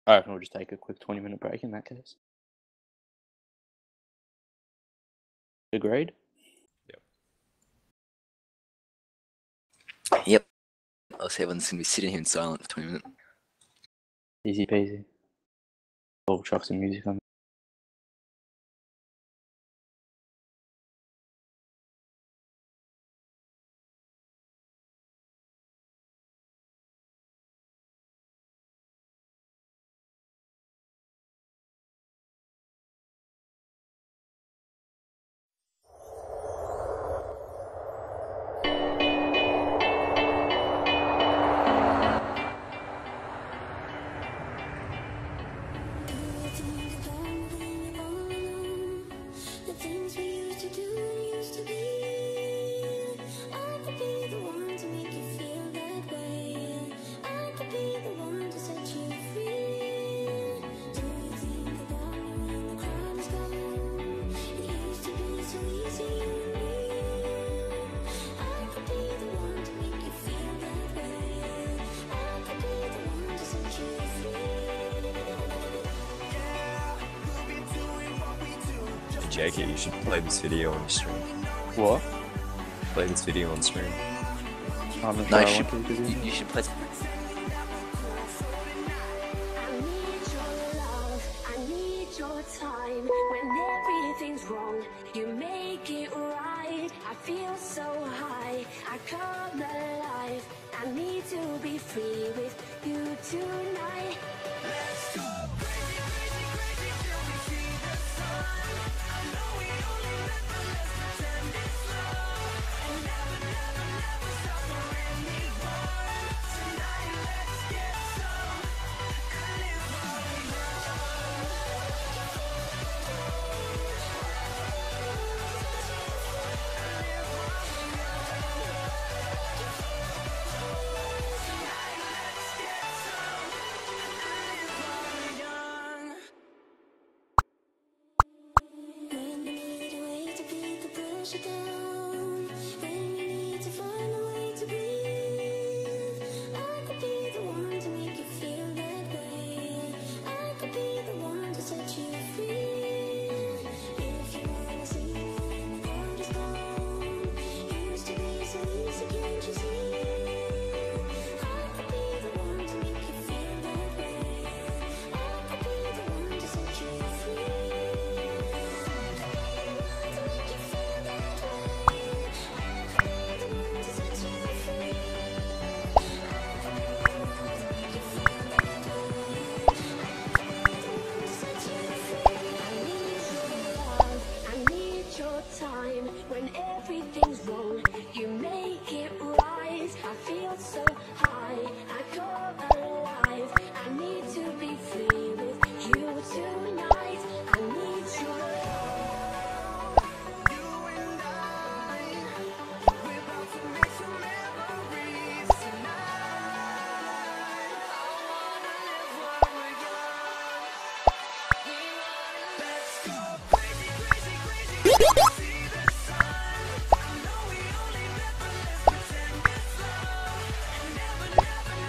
I reckon we'll just take a quick 20-minute break in that case. Agreed? Yep. Else everyone's gonna be sitting here in silence for 20 minutes. Easy peasy. I'll chuck some music on. JK, you should play this video on stream. What? Play this video on stream. I'm not No, sure you I want to do you should play. Everything's wrong, you make it right. I feel so high, I come alive. I need to be free with you tonight. Let's go crazy, crazy, crazy till we see the sun. I know we only live, but let's pretend it's love. And never, never, never stop for anyone. Tonight let's get some and live while we down, when you need to find a way to breathe. I could be the one to make you feel that way. I could be the one to set you free. If you wanna see me when the world is gone, used to be so easy, can't you see? I could be the one to make you feel that way. I could be the one to set you free. Time when everything's wrong, you make it right. I feel so high, I come alive. I need to be free with you tonight. I need your love. You and I, we're about to make some memories tonight. I wanna live while we're young. Let's go crazy, crazy, crazy. See the sun. I know we only live, but let's pretend it's love. And never, never,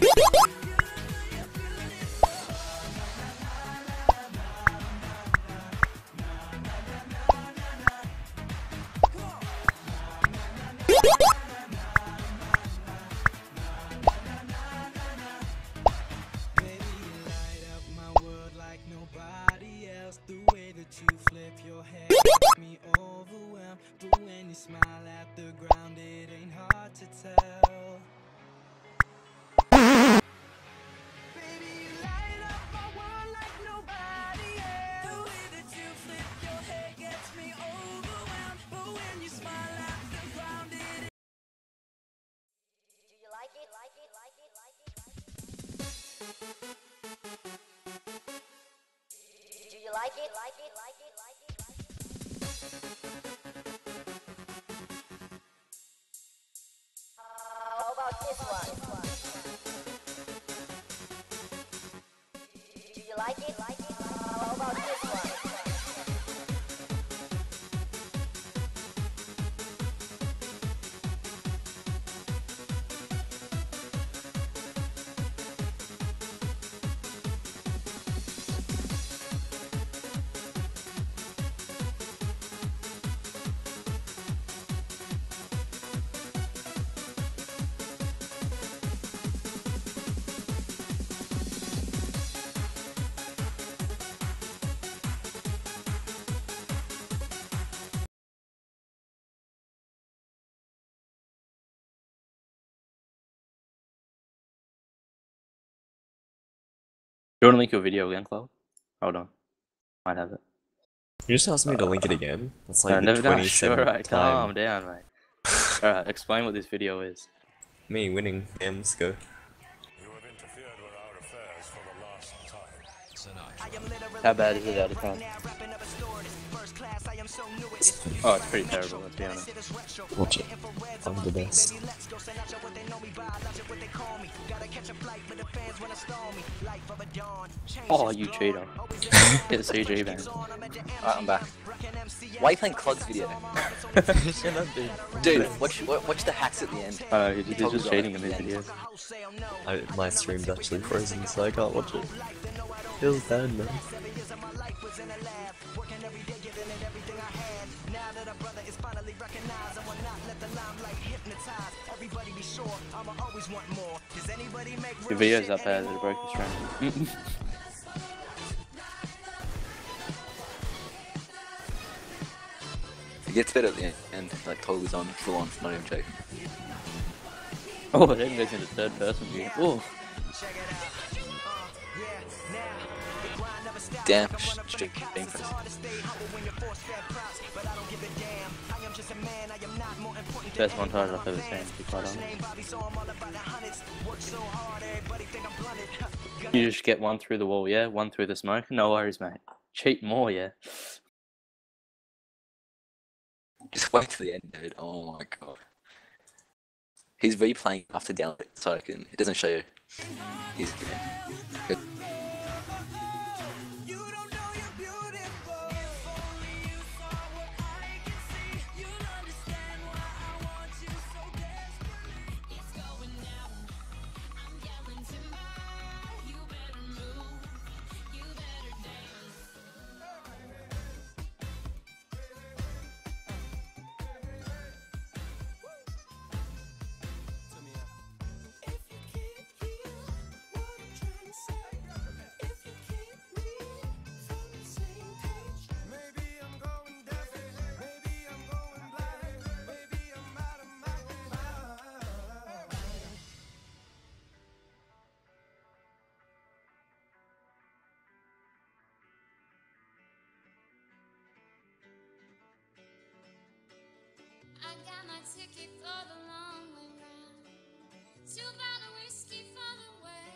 Do you like it? Like it? Like it? Like it? How about this one? Do you like it? Like it? How about this one? You want to link your video again, Chloe? Hold on. Might have it. You just asked me to link it again? That's like No, the never done. 27th Alright, calm time. down, mate. Alright, explain what this video is. Me winning. Yeah, let's go. You have interfered with our affairs for the last time. How bad is it out of 10? Oh, it's pretty terrible, let's be honest. Watch it. I'm the best. Oh, you cheater. Get a CG bang. Alright, I'm back. Why are you playing Clod's video? Shut up, dude. Dude, watch the hacks at the end. He's just cheating in these videos. My stream's actually frozen, so I can't watch it. Feels bad, man. Your video's up bad that it broke the stream. It gets better at the end, like totally on, full on, not even joking. Oh, it even goes into third person view. Oh. Damn, straight being impressive. Best montage I've ever seen, to be quite honest. You just get one through the wall, yeah? One through the smoke? No worries, mate. Cheat more, yeah? Just wait till the end, dude. Oh my god. He's replaying after download it, so it doesn't show you. He's good. I got my ticket for the long way round. 2 bottle whiskey for the way.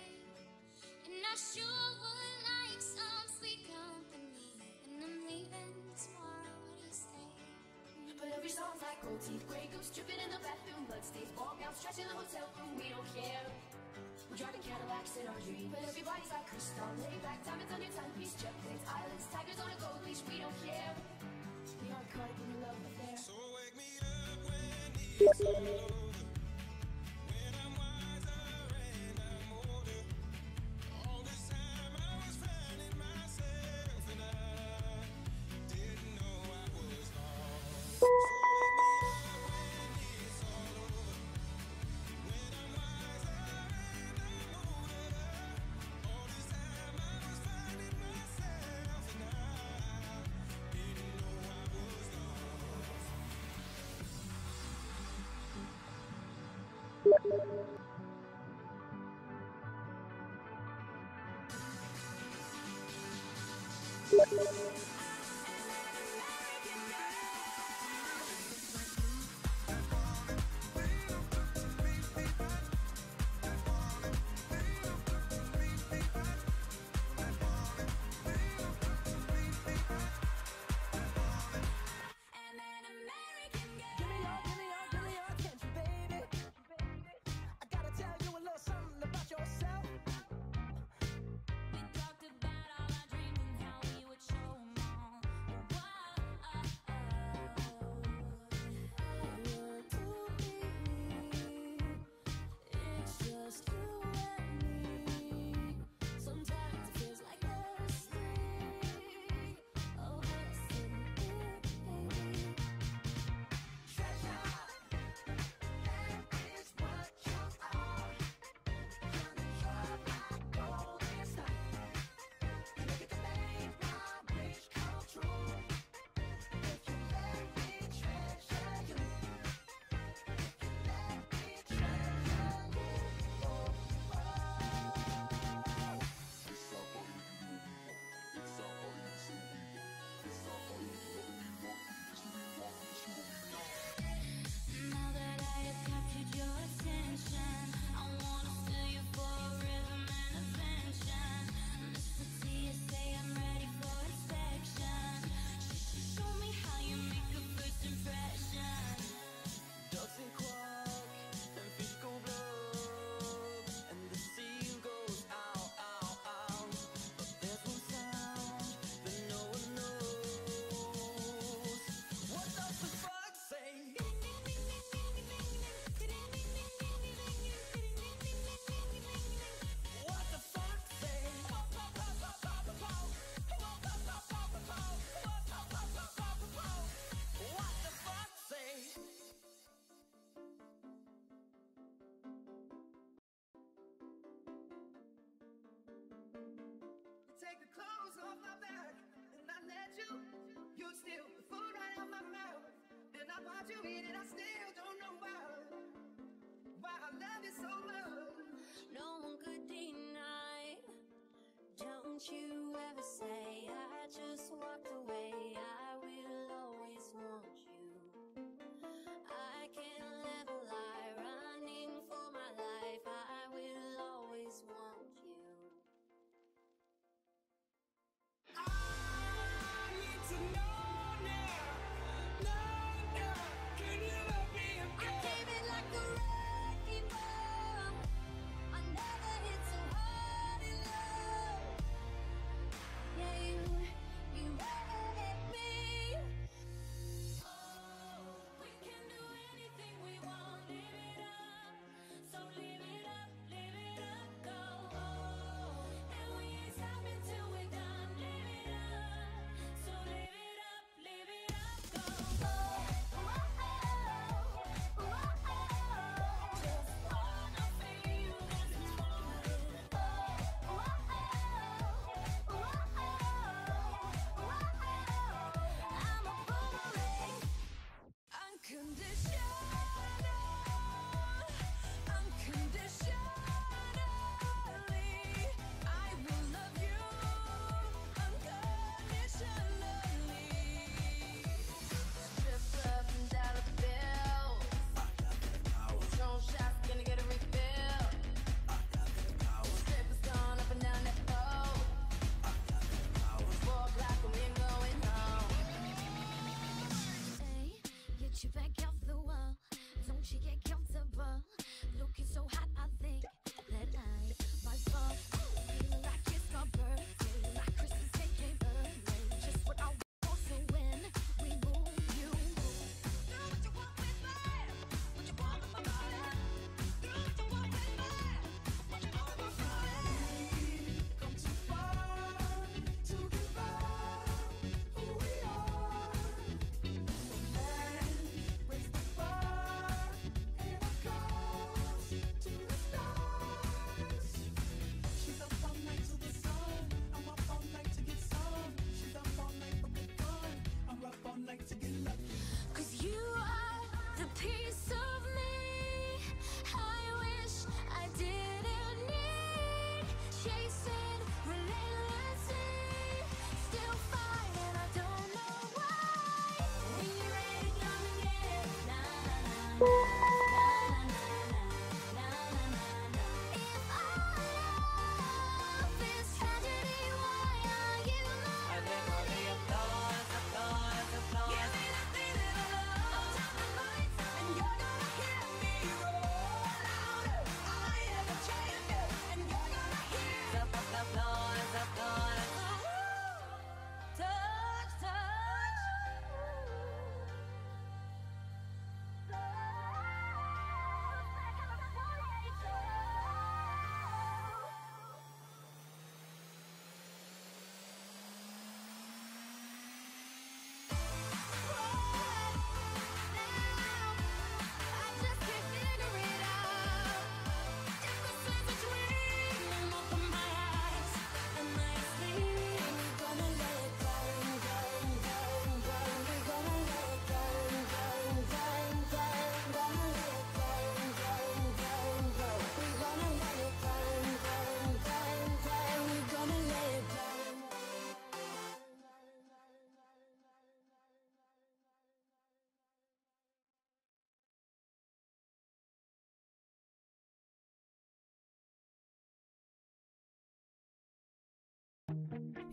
And I sure would like some sweet company. And I'm leaving tomorrow. What do you say? But every song's like gold teeth, Grey Goose dripping in the bathroom, bloodstains, ball gowns, trash in the hotel room. We don't care. We're driving Cadillacs in our dreams, but everybody's like crystal, laid back, diamonds on your timepiece, jet planes, islands, tigers on a gold leash. We don't care. We aren't caught up in a love affair. So wake me up when it's over. When I'm wiser and I'm Now that I have captured your attention, I wanna steal you for a rhythm and attention. Listen to you say I'm ready for inspection. Show me how you make a first impression. Ducks and quack, and fish go blub, and the seal goes ow, ow, ow. But there's one sound that no one knows. What does the fox say? What the fox say? What the fox say? Take the clothes off my back, and I let you. You steal the food right out my mouth. Then I brought you in, and I still don't know why I love you so much. No one could deny. Don't you ever say I just walked away. I will always want you. I can't live a lie, running for my life. I will always want you. I need to know now. No, no, can you love me I again? came in like a wrecking ball. I never hit so hard in love.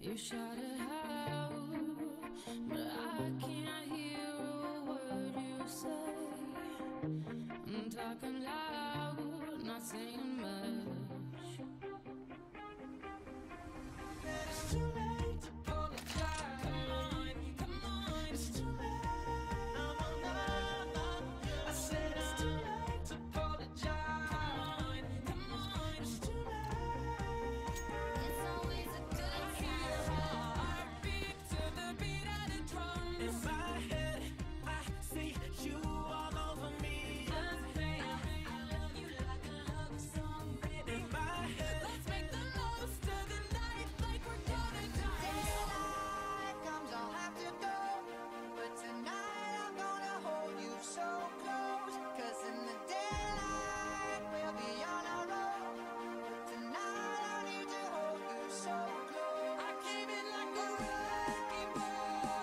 You shout it out, but I can't hear a word you say. I'm talking loud, not saying much. It's too late to apologize. Come on, it's too late. I said it's too late to apologize. Come on, it's too late. It's always a good time. Heartbeat to the beat of the drum. In my head, I see you all over me. Just say I love you like a love song, baby. In my head, let's make the most of the night like we're gonna die. Daylight comes, I'll have to go, but tonight I'm gonna hold you so close. 'Cause in the daylight we'll be on our own, but tonight I need to hold you so close. I came in like a wrecking ball.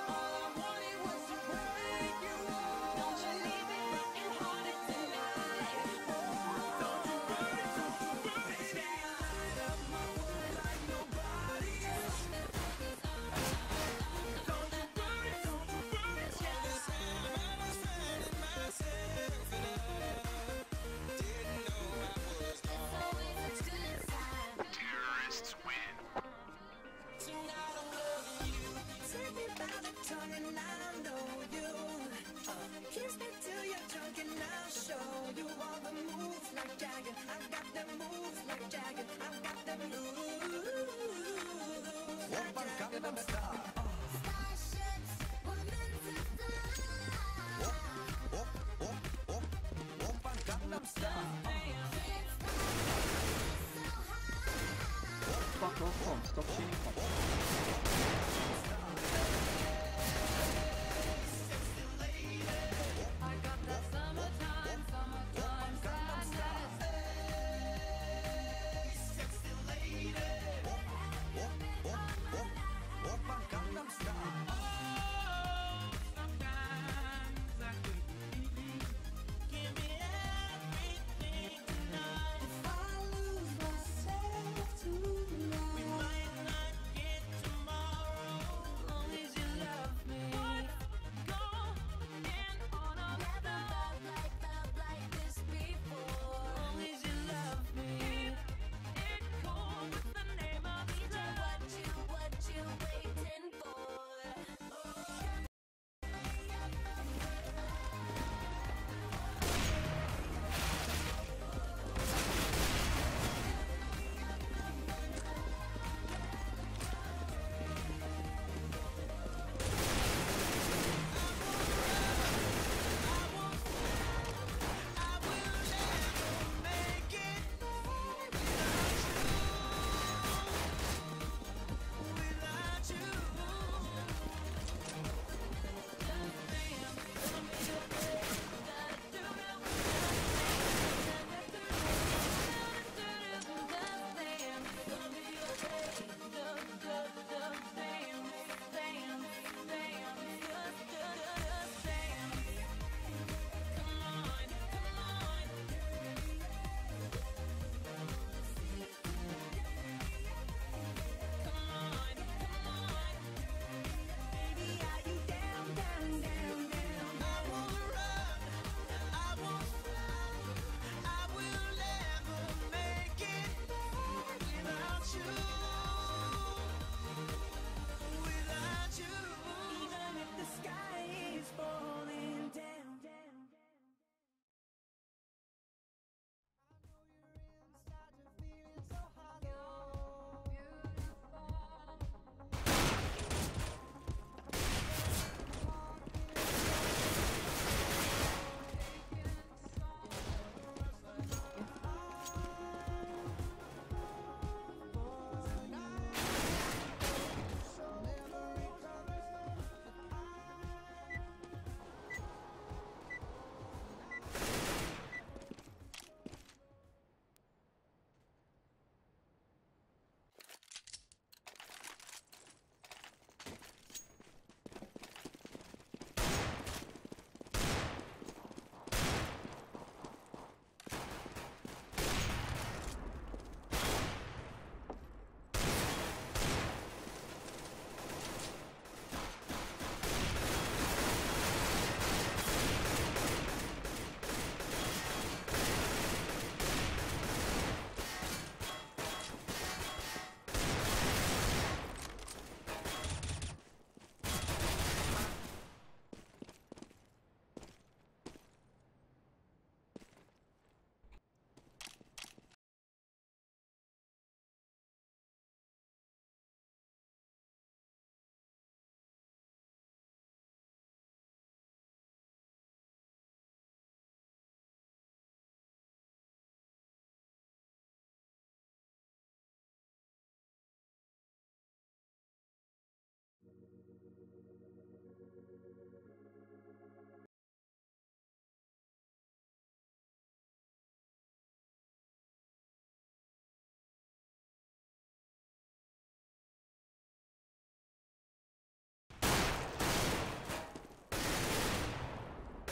All I wanted was to break you off. Don't you leave me broken hearted tonight. Don't you worry, baby. I light up my world like nobody else. Don't you worry, This time I was finding myself and I didn't know I was wrong. Always a good time. Terrorists win. Tonight I'm loving you. Take me by the tongue and I know you. Kiss me till you're drunk and I'll show you all the moves like Jagger. I've got them moves like Jagger. I've got them moves like Jagger. Starships were meant to fly. Fuck off, Tom. Stop shooting, Tom. I got that summertime sadness. Sometimes I could give me everything tonight. If I lose myself tonight, we might not get tomorrow.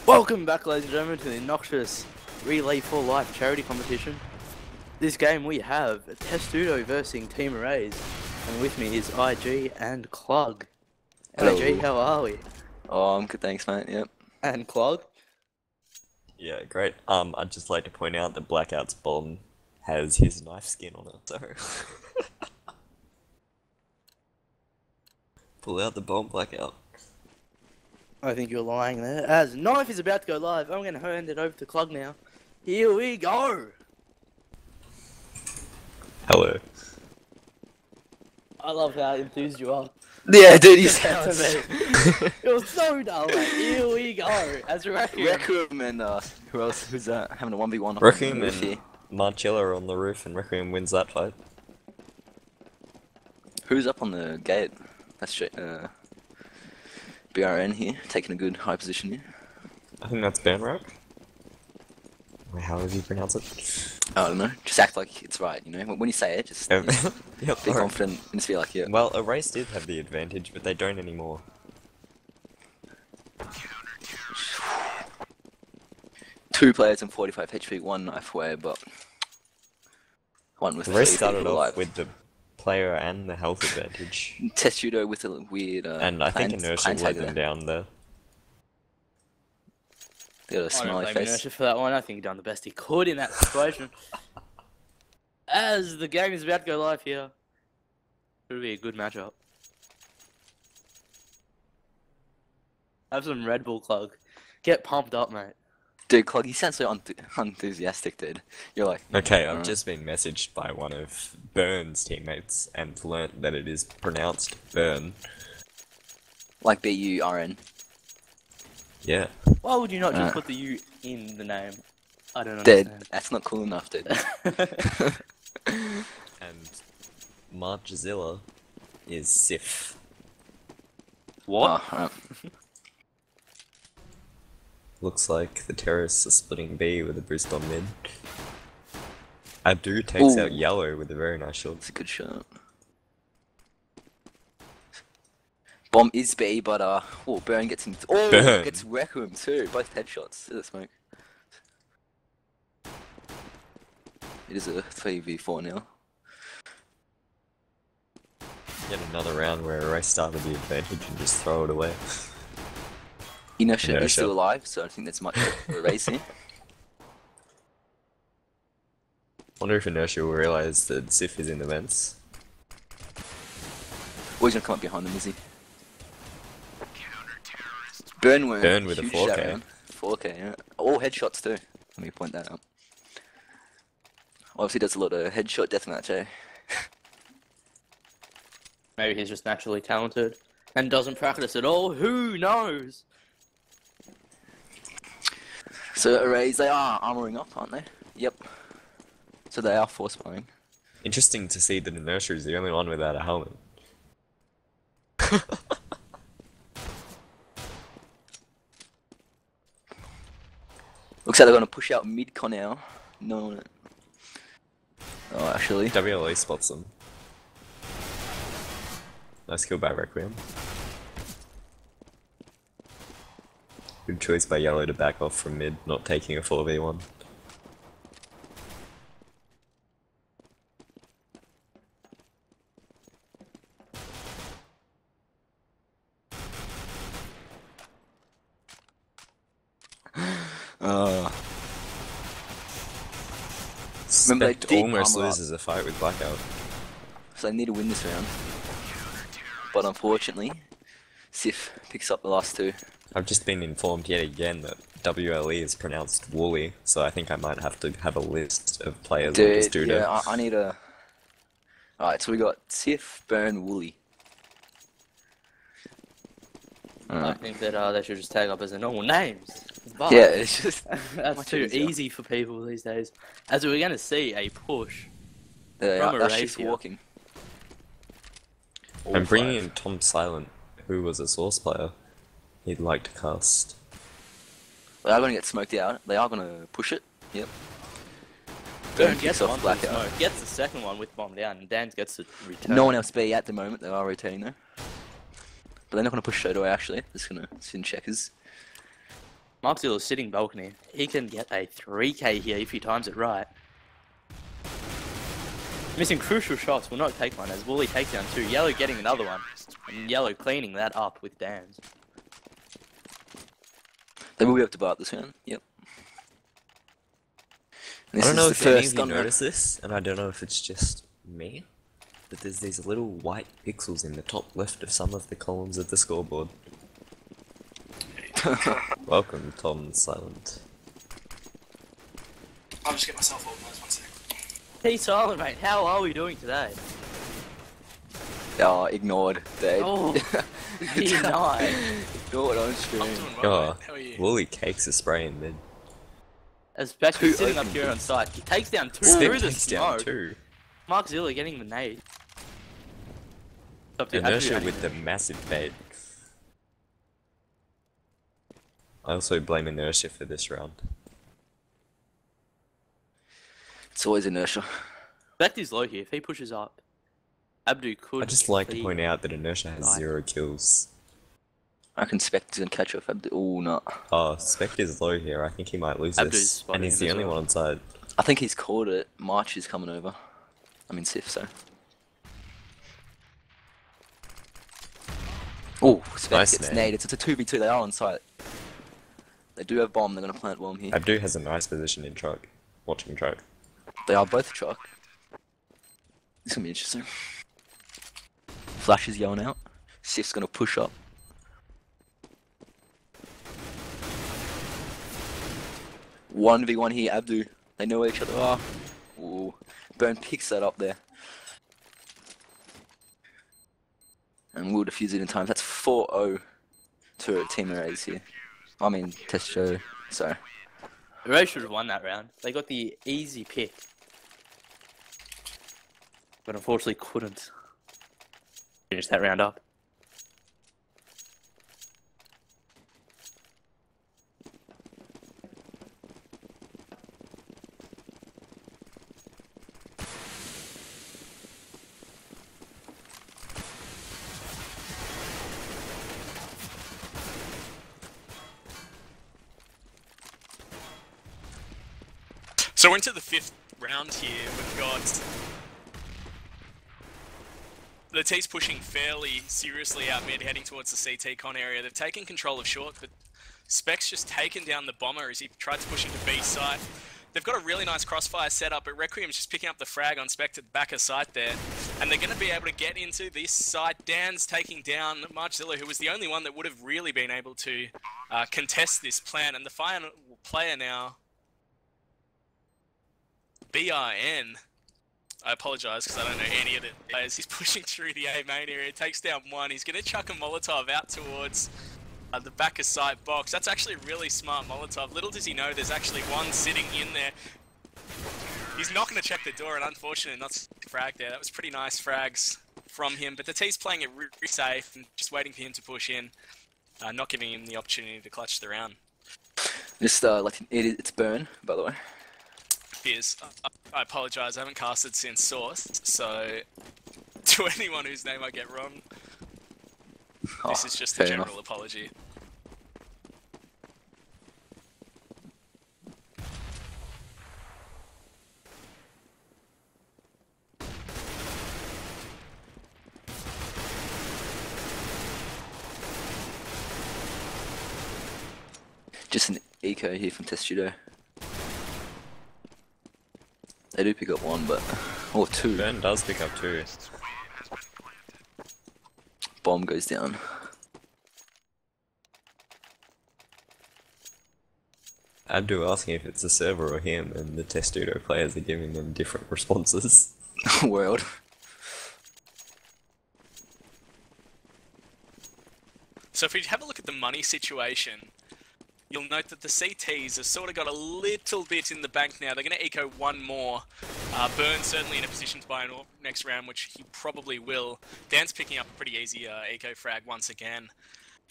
Welcome back, ladies and gentlemen, to the Noxious Relay for Life charity competition. This game we have Testudo versus Team Arrays, and with me is IG and Clog. Hello. IG, how are we? Oh, I'm good, thanks, mate. Yep. And Clog? Yeah, great. I'd just like to point out that Blackout's bomb has his knife skin on it, so... Pull out the bomb, Blackout. I think you're lying there. As Knife is about to go live, I'm going to hand it over to Clog now. Here we go! Hello. I love how enthused you are. Yeah, dude, you To sound... me. You're so dull, mate. Here we go. As Requiem. Requiem and, who else? Who's that? Having a 1v1 Requiem roof here. and Marcella are on the roof, and Requiem wins that fight. Who's up on the gate? That's BRN here, taking a good high position here. I think that's Bernrock. However you pronounce it. I don't know, just act like it's right, you know? When you say it, just Yep, be alright. confident and just be like, yeah. Well, Erase did have the advantage, but they don't anymore. Two players and 45 HP, one knife away, but one with Erase 3 started people off alive. with the player and the health advantage. Testudo with a weird And I think Inertia clan let tag them there. down there. Got a I don't smiley blame face. Inertia for that one. I think he done the best he could in that situation. As the game is about to go live here, it'll be a good matchup. Have some Red Bull, Clog. Get pumped up, mate. Dude, Clog, you sound so enthusiastic, dude. You're like, Okay, I've alright. just been messaged by one of Burn's teammates and learnt that it is pronounced Burn. like B-U-R-N. Yeah. Why would you not just Alright. put the U in the name? I don't Dude, understand. that's not cool enough, dude. And Marchzilla is Sif. What? Looks like the terrorists are splitting B with a boost on mid. Abdu takes Ooh. out Yellow with a very nice shot. It's a good shot. Bomb is B, but oh, Burn gets him. Oh, Burn. gets Requiem too. Both headshots. To the smoke. It is a 3v4 now. Yet another round where Erase started the advantage and just throw it away. Inertia is Inertia. still alive, so I don't think that's much of a race here. Wonder if Inertia will realise that Sif is in the vents. Or he's gonna come up behind them, is he? Burn went Burn with a huge 4K. that round. 4K, yeah. All headshots too. Let me point that out. Obviously does a lot of headshot deathmatch, eh? Maybe he's just naturally talented and doesn't practice at all. Who knows? So Arrays, they are armoring up, aren't they? Yep. So they are force playing. Interesting to see that Inertia is the only one without a helmet. Looks like they're gonna push out mid-con now. No. Oh, actually. WLE spots them. Nice kill by Requiem. Good choice by Yellow to back off from mid, not taking a 4v1. Remember they Spect did almost armor up. loses a fight with Blackout. So they need to win this round. But unfortunately, Sif picks up the last two. I've just been informed yet again that WLE is pronounced Woolly, so I think I might have to have a list of players on Dude, Testudo. yeah, I need a... Alright, so we got Sif, Burn, Wooly. I think that they should just tag up as their normal names. But Yeah, it's just... that's much too easier. easy for people these days. As we're going to see a push. Our Arrays shift's here. walking. I'm bringing in Tom Silent, who was a Source player. He'd like to cast. They are going to get smoked out. They are going to push it. Yep. Burn Burn gets kicks off one for the Blackout. smoke, gets the second one with bomb down, and Dan gets to return. No one else B at the moment. They are rotating though. But they're not going to push straight away actually. They're just going to sit in checkers. Markzilla's sitting balcony. He can get a 3k here if he times it right. Missing crucial shots will not take one as Wooly takes down 2. Yellow getting another one. And Yellow cleaning that up with Dans. They will be able to buy up this round. Yep. I don't know if any of you notice this, and I don't know if it's just me, but there's these little white pixels in the top left of some of the columns of the scoreboard. Welcome, Tom Silent. I'll just get myself organised, 1 sec. Hey Silent, mate, how are we doing today? Oh, ignored. Dead. Oh, denied. Ignored on stream. I'm doing well, Oh, mate. How are you? Woolly cakes a spray in mid. As Spectre Two sitting up open here on pieces. site, he takes down 2 Spec through the takes down smoke. 2. Markzilla getting the nade. Up to Inertia Abdu with the massive bait. I also blame Inertia for this round. It's always inertia. Spectre's low here. If he pushes up, Abdu could. I just like to lead. point out that Inertia has Right. 0 kills. I can Spectre's gonna catch off Abdu. Oh, no. Oh, Spectre's low here. I think he might lose Abdu's this. spotting And he's him the as only well. one on side. I think he's called it. March is coming over. I mean, Sif, so. Oh, Spec Nice gets nade. naded. It's a 2v2. They are on site. They do have bomb. They're gonna plant bomb here. Abdu has a nice position in truck. Watching truck. They are both truck. This is gonna be interesting. Flash is yelling out. Sif's gonna push up. One v one here, Abdu. They know where each other are. Ooh. Burn picks that up there. And we'll defuse it in time. That's 4-0 to Team Arrays here. I mean, Test Show. Sorry. Ray should have won that round. They got the easy pick. But unfortunately couldn't finish that round up. So we're into the 5th round here. We've got the T's pushing fairly seriously out mid, heading towards the CT con area. They've taken control of short, but Spec's just taken down the bomber as he tried to push into B site. They've got a really nice crossfire setup, but Requiem's just picking up the frag on Spec to the back of site there. And they're going to be able to get into this site. Dan's taking down Marchzilla, who was the only one that would have really been able to contest this plan. And the final player now, BRN. I apologise because I don't know any of the players. He's pushing through the A main area, takes down 1. He's going to chuck a Molotov out towards the back of site box. That's actually a really smart Molotov. Little does he know there's actually 1 sitting in there. He's not going to check the door, and unfortunately not frag there. That was pretty nice frags from him, but the T's playing it really safe and just waiting for him to push in, not giving him the opportunity to clutch the round. Just like it's burn, by the way. Is I apologise, I haven't casted since Source, so to anyone whose name I get wrong, this is just a fair general enough. apology. Just an eco here from Test Judo. They do pick up 1, but... or 2. Burn does pick up 2. Bomb goes down. Abdu asking if it's a server or him, and the Testudo players are giving them different responses. World. So if we have a look at the money situation, you'll note that the CTs have sort of got a little bit in the bank now. They're going to eco 1 more. Burn certainly in a position to buy an AWP next round, which he probably will. Dan's picking up a pretty easy eco frag once again.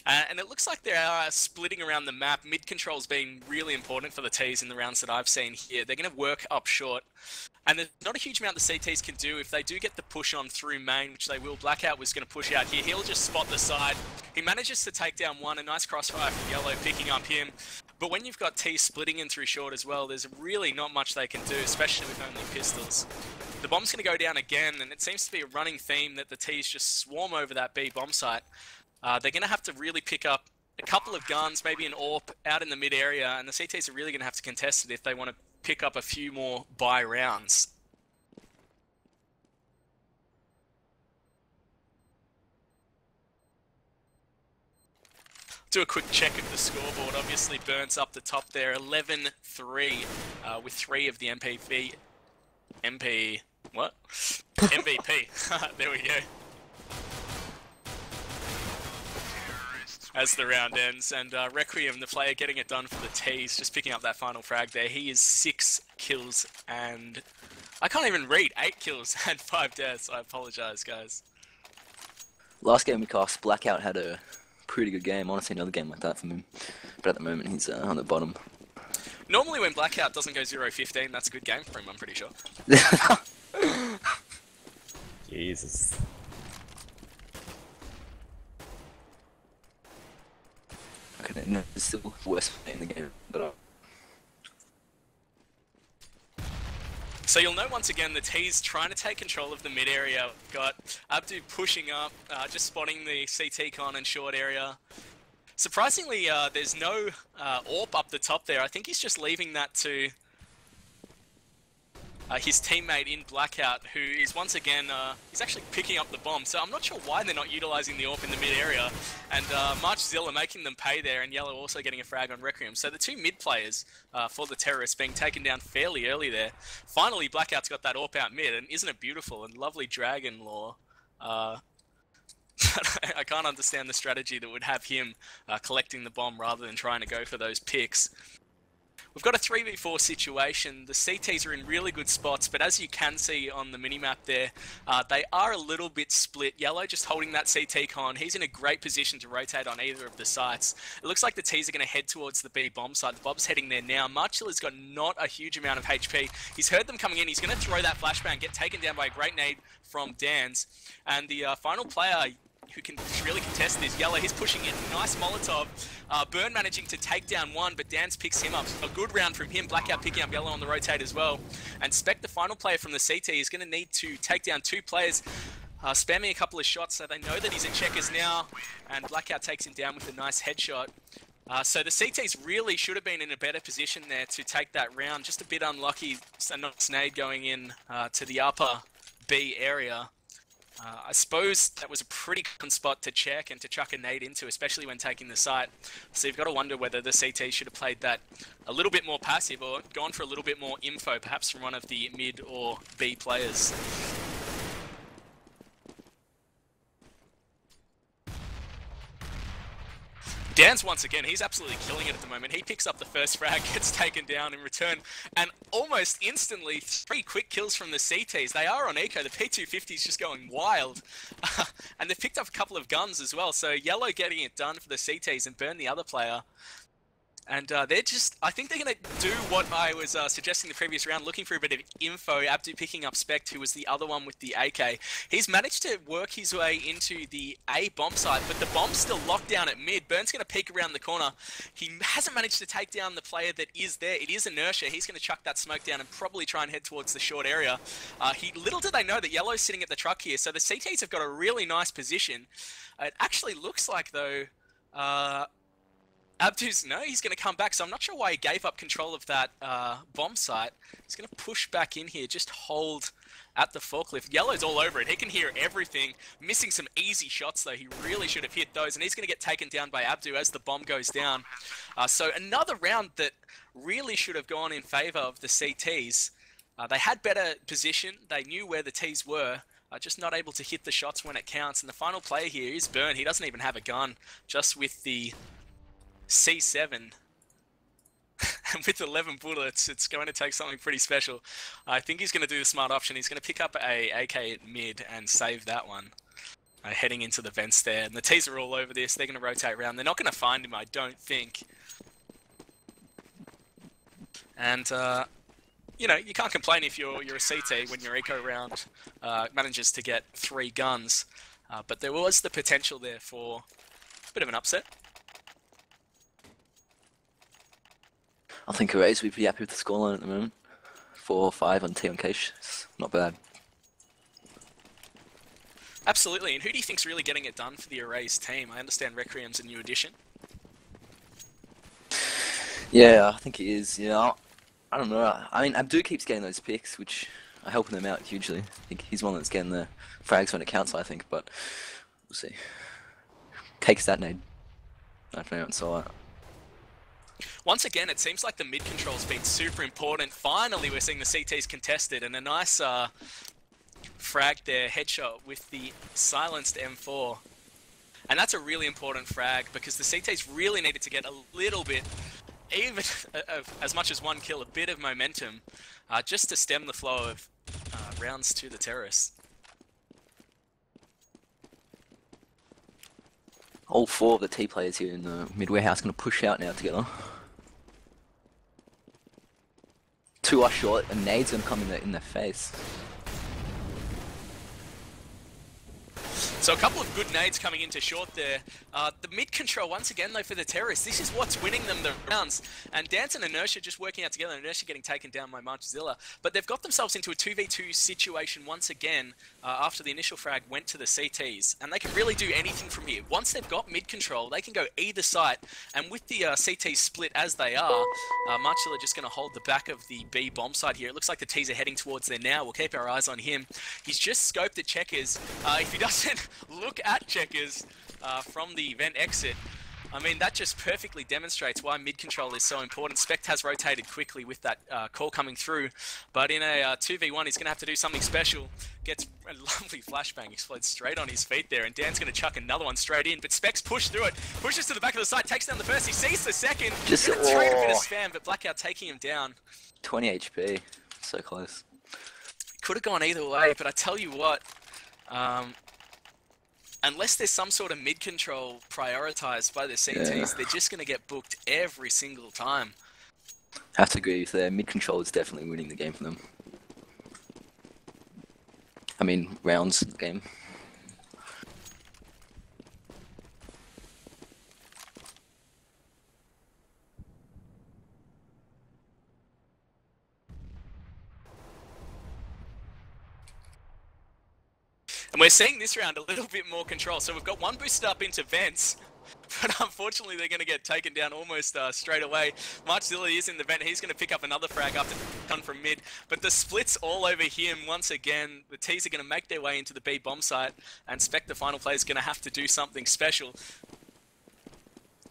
And it looks like they are splitting around the map. Mid control's been really important for the T's in the rounds that I've seen here. They're going to work up short. And there's not a huge amount the CTs can do. If they do get the push on through main, which they will, Blackout was going to push out here. He'll just spot the side. He manages to take down 1. A nice crossfire from Yellow picking up him. But when you've got T splitting in through short as well, there's really not much they can do, especially with only pistols. The bomb's going to go down again, and it seems to be a running theme that the T's just swarm over that B bomb site. They're going to have to really pick up a couple of guns, maybe an AWP out in the mid area, and the CTs are really going to have to contest it if they want to pick up a few more buy rounds. Do a quick check of the scoreboard. Obviously, Burns up the top there, 11-3, with 3 of the MVP. What? MVP. There we go. As the round ends, and Requiem, the player getting it done for the T's, just picking up that final frag there. He is 6 kills and... I can't even read. 8 kills and 5 deaths. I apologize, guys. Last game we cast, Blackout had a pretty good game. I want to see another game like that from him. But at the moment, he's on the bottom. Normally when Blackout doesn't go 0-15, that's a good game for him, I'm pretty sure. Jesus. Okay, no, it's still worse in the game, but So you'll know once again the T's trying to take control of the mid area. We've got Abdu pushing up, just spotting the CT con and short area. Surprisingly, there's no AWP up the top there. I think he's just leaving that to his teammate in Blackout, who is once again, he's actually picking up the bomb. So I'm not sure why they're not utilising the AWP in the mid area. And Marchzilla making them pay there, and Yellow also getting a frag on Requiem. So the 2 mid players for the Terrorists being taken down fairly early there. Finally, Blackout's got that AWP out mid, and isn't it beautiful? And lovely Dragon Lore. I can't understand the strategy that would have him collecting the bomb rather than trying to go for those picks. We've got a 3v4 situation. The CTs are in really good spots, but as you can see on the minimap there, they are a little bit split. Yellow just holding that CT con. He's in a great position to rotate on either of the sites. It looks like the T's are going to head towards the B bomb site. The Bob's heading there now. Marchilla's got not a huge amount of HP. He's heard them coming in. He's going to throw that flashbang, get taken down by a great nade from Dans. And the final player who can really contest this, Yellow, he's pushing in. Nice Molotov. Burn managing to take down one, but Dans picks him up. A good round from him. Blackout picking up Yellow on the rotate as well. And Spec, the final player from the CT, is going to need to take down 2 players, spamming a couple of shots so they know that he's in checkers now. And Blackout takes him down with a nice headshot. So the CTs really should have been in a better position there to take that round. Just a bit unlucky. So not Snade going in to the upper B area. I suppose that was a pretty good spot to check and to chuck a nade into, especially when taking the site. So you've got to wonder whether the CT should have played that a little bit more passive or gone for a little bit more info, perhaps from one of the mid or B players. Dan's once again, he's absolutely killing it at the moment. He picks up the first frag, gets taken down in return, and almost instantly 3 quick kills from the CTs. They are on eco, the P250 is just going wild. And they've picked up a couple of guns as well, so Yellow getting it done for the CTs and burn the other player. And they're just, I think they're going to do what I was suggesting the previous round, looking for a bit of info. Abdu picking up Spect, who was the other one with the AK. He's managed to work his way into the A bomb site, but the bomb's still locked down at mid. Burn's going to peek around the corner. He hasn't managed to take down the player that is there. It is Inertia. He's going to chuck that smoke down and probably try and head towards the short area. Little did they know that Yellow's sitting at the truck here, so the CTs have got a really nice position. It actually looks like, though... Abdu's, no, he's going to come back, so I'm not sure why he gave up control of that bomb site. He's going to push back in here, just hold at the forklift. Yellow's all over it. He can hear everything. Missing some easy shots, though. He really should have hit those, and he's going to get taken down by Abdu as the bomb goes down. So another round that really should have gone in favour of the CTs. They had better position. They knew where the Ts were. Just not able to hit the shots when it counts. And the final player here is Burn. He doesn't even have a gun, just with the C7 and with 11 bullets. It's going to take something pretty special. I think he's going to do the smart option. He's going to pick up a AK at mid and save that one, heading into the vents there. And the T's are all over this. They're going to rotate around. They're not going to find him, I don't think. And you know, you can't complain if you're a CT when your eco round manages to get 3 guns, but there was the potential there for a bit of an upset. I think Arrays would be pretty happy with the scoreline at the moment. 4-5 on T on Cache. It's not bad. Absolutely, and who do you think's really getting it done for the Arrays team? I understand Requiem's a new addition. Yeah, I think he is. Yeah, I don't know. I mean, Abdu keeps getting those picks, which are helping them out hugely. I think he's one that's getting the frags when it counts, I think, but we'll see. Cakes that nade. I don't know if anyone saw it. Once again, it seems like the mid control's been super important. Finally, we're seeing the CTs contested, and a nice frag there, headshot with the silenced M4. And that's a really important frag because the CTs really needed to get a little bit, even as much as one kill, a bit of momentum, just to stem the flow of rounds to the terrorists. All 4 of the T players here in the mid warehouse going to push out now together. 2 are short, and nade's going to come in their face. So a couple of good nades coming into short there. The mid control once again though for the terrorists. This is what's winning them the rounds. And Dance and Inertia just working out together. Inertia getting taken down by Marchzilla. But they've got themselves into a 2v2 situation once again after the initial frag went to the CTs. And they can really do anything from here. Once they've got mid control, they can go either side. And with the CTs split as they are, Marchzilla just going to hold the back of the B bomb side here. It looks like the Ts are heading towards there now. We'll keep our eyes on him. He's just scoped at Checkers. If he doesn't look at Checkers from the vent exit, I mean, that just perfectly demonstrates why mid-control is so important. Spect has rotated quickly with that call coming through, but in a 2v1, he's going to have to do something special. Gets a lovely flashbang, explodes straight on his feet there, and Dan's going to chuck another one straight in, but Specs push through it, pushes to the back of the site, takes down the first, he sees the second, Just gonna trade a bit of spam, but Blackout taking him down. 20 HP, so close. Could have gone either way, but I tell you what, unless there's some sort of mid-control prioritized by the CTs, they're just going to get booked every single time. Have to agree with that. Mid-control is definitely winning the game for them. I mean, rounds in the game. And we're seeing this round a little bit more control. So we've got one boosted up into vents, but unfortunately they're going to get taken down almost straight away. Marchzilla is in the vent. He's going to pick up another frag after done from mid, but the split's all over him once again. The Ts are going to make their way into the B bomb site, and Spec, the final player, is going to have to do something special.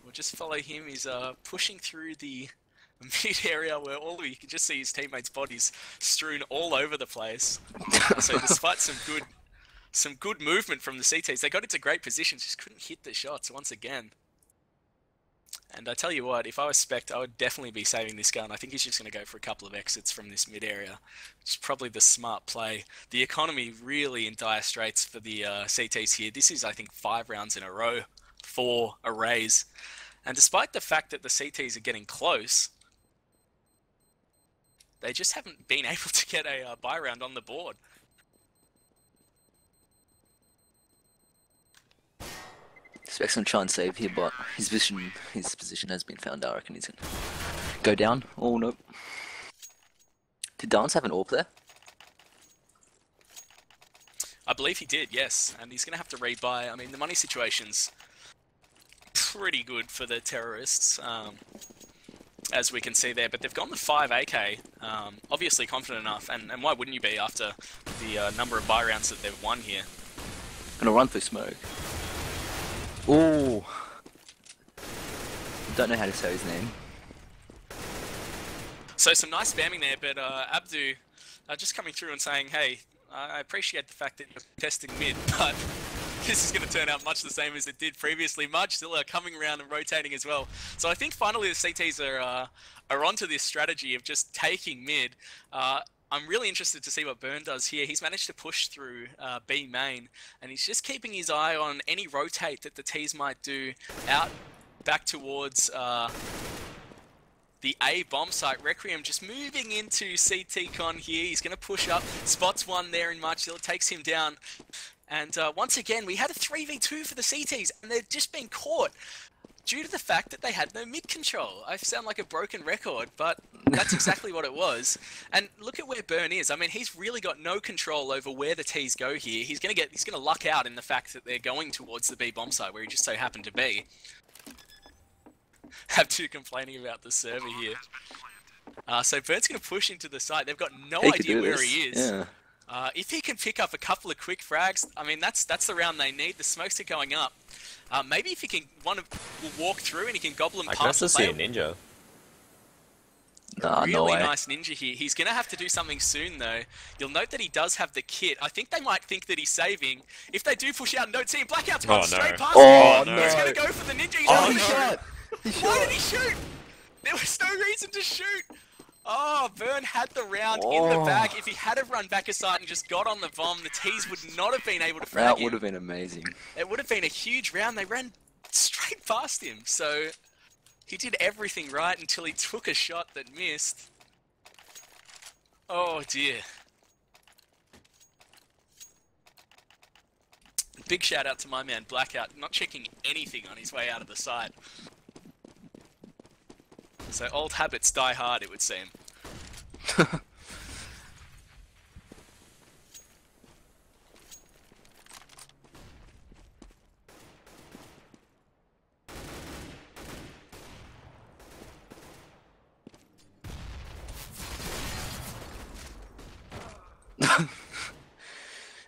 We'll just follow him. He's pushing through the mid area where you can just see his teammates' bodies strewn all over the place. So despite some good movement from the CTs. They got into great positions, just couldn't hit the shots once again. And I tell you what, if I was Spect, I would definitely be saving this gun. I think he's just going to go for a couple of exits from this mid area, which is probably the smart play. The economy really in dire straits for the CTs here. This is, I think, 5 rounds in a row for Arrays. And despite the fact that the CTs are getting close, they just haven't been able to get a buy round on the board. Spec's gonna try and save here, but his position has been found out. I reckon he's gonna go down. Oh no. Did Dance have an AWP there? I believe he did, yes. And he's gonna have to rebuy. I mean, the money situation's pretty good for the terrorists, as we can see there. But they've gone with 5 AK, obviously confident enough. And why wouldn't you be after the number of buy rounds that they've won here? Gonna run through smoke. Ooh. Don't know how to say his name. So some nice spamming there, but Abdu just coming through and saying, hey, I appreciate the fact that you're testing mid, but this is going to turn out much the same as it did previously. Marchzilla coming around and rotating as well. So I think finally the CTs are onto this strategy of just taking mid. I'm really interested to see what Burn does here. He's managed to push through B main, and he's just keeping his eye on any rotate that the Ts might do out back towards the A bomb site. Requiem just moving into CT con here. He's going to push up, spots one there in Marchzilla, takes him down. And once again, we had a 3v2 for the CTs, and they've just been caught due to the fact that they had no mid control. I sound like a broken record, but that's exactly what it was. And look at where Burn is. I mean, he's really got no control over where the T's go here. He's gonna luck out in the fact that they're going towards the B bomb site where he just so happened to be. Have two complaining about the server here. So Burn's gonna push into the site. They've got no idea where he is. Yeah. If he can pick up a couple of quick frags, I mean, that's the round they need. The smokes are going up. Maybe if he can will walk through and he can gobble them I can past also the see a player. ninja. Really no way. nice ninja here. He's going to have to do something soon, though. You'll note that he does have the kit. I think they might think that he's saving. If they do push out and don't see him, Blackout's gone straight past him. No. He's going to go for the ninja. He's Oh, not he gonna shot! Why did he shoot? There was no reason to shoot. Oh, Burn had the round in the bag. If he had have run back aside and just got on the bomb, the T's would not have been able to frag That him. would have been amazing. It would have been a huge round. They ran straight past him. So he did everything right until he took a shot that missed. Oh dear. Big shout out to my man Blackout, not checking anything on his way out of the site. So old habits die hard, it would seem.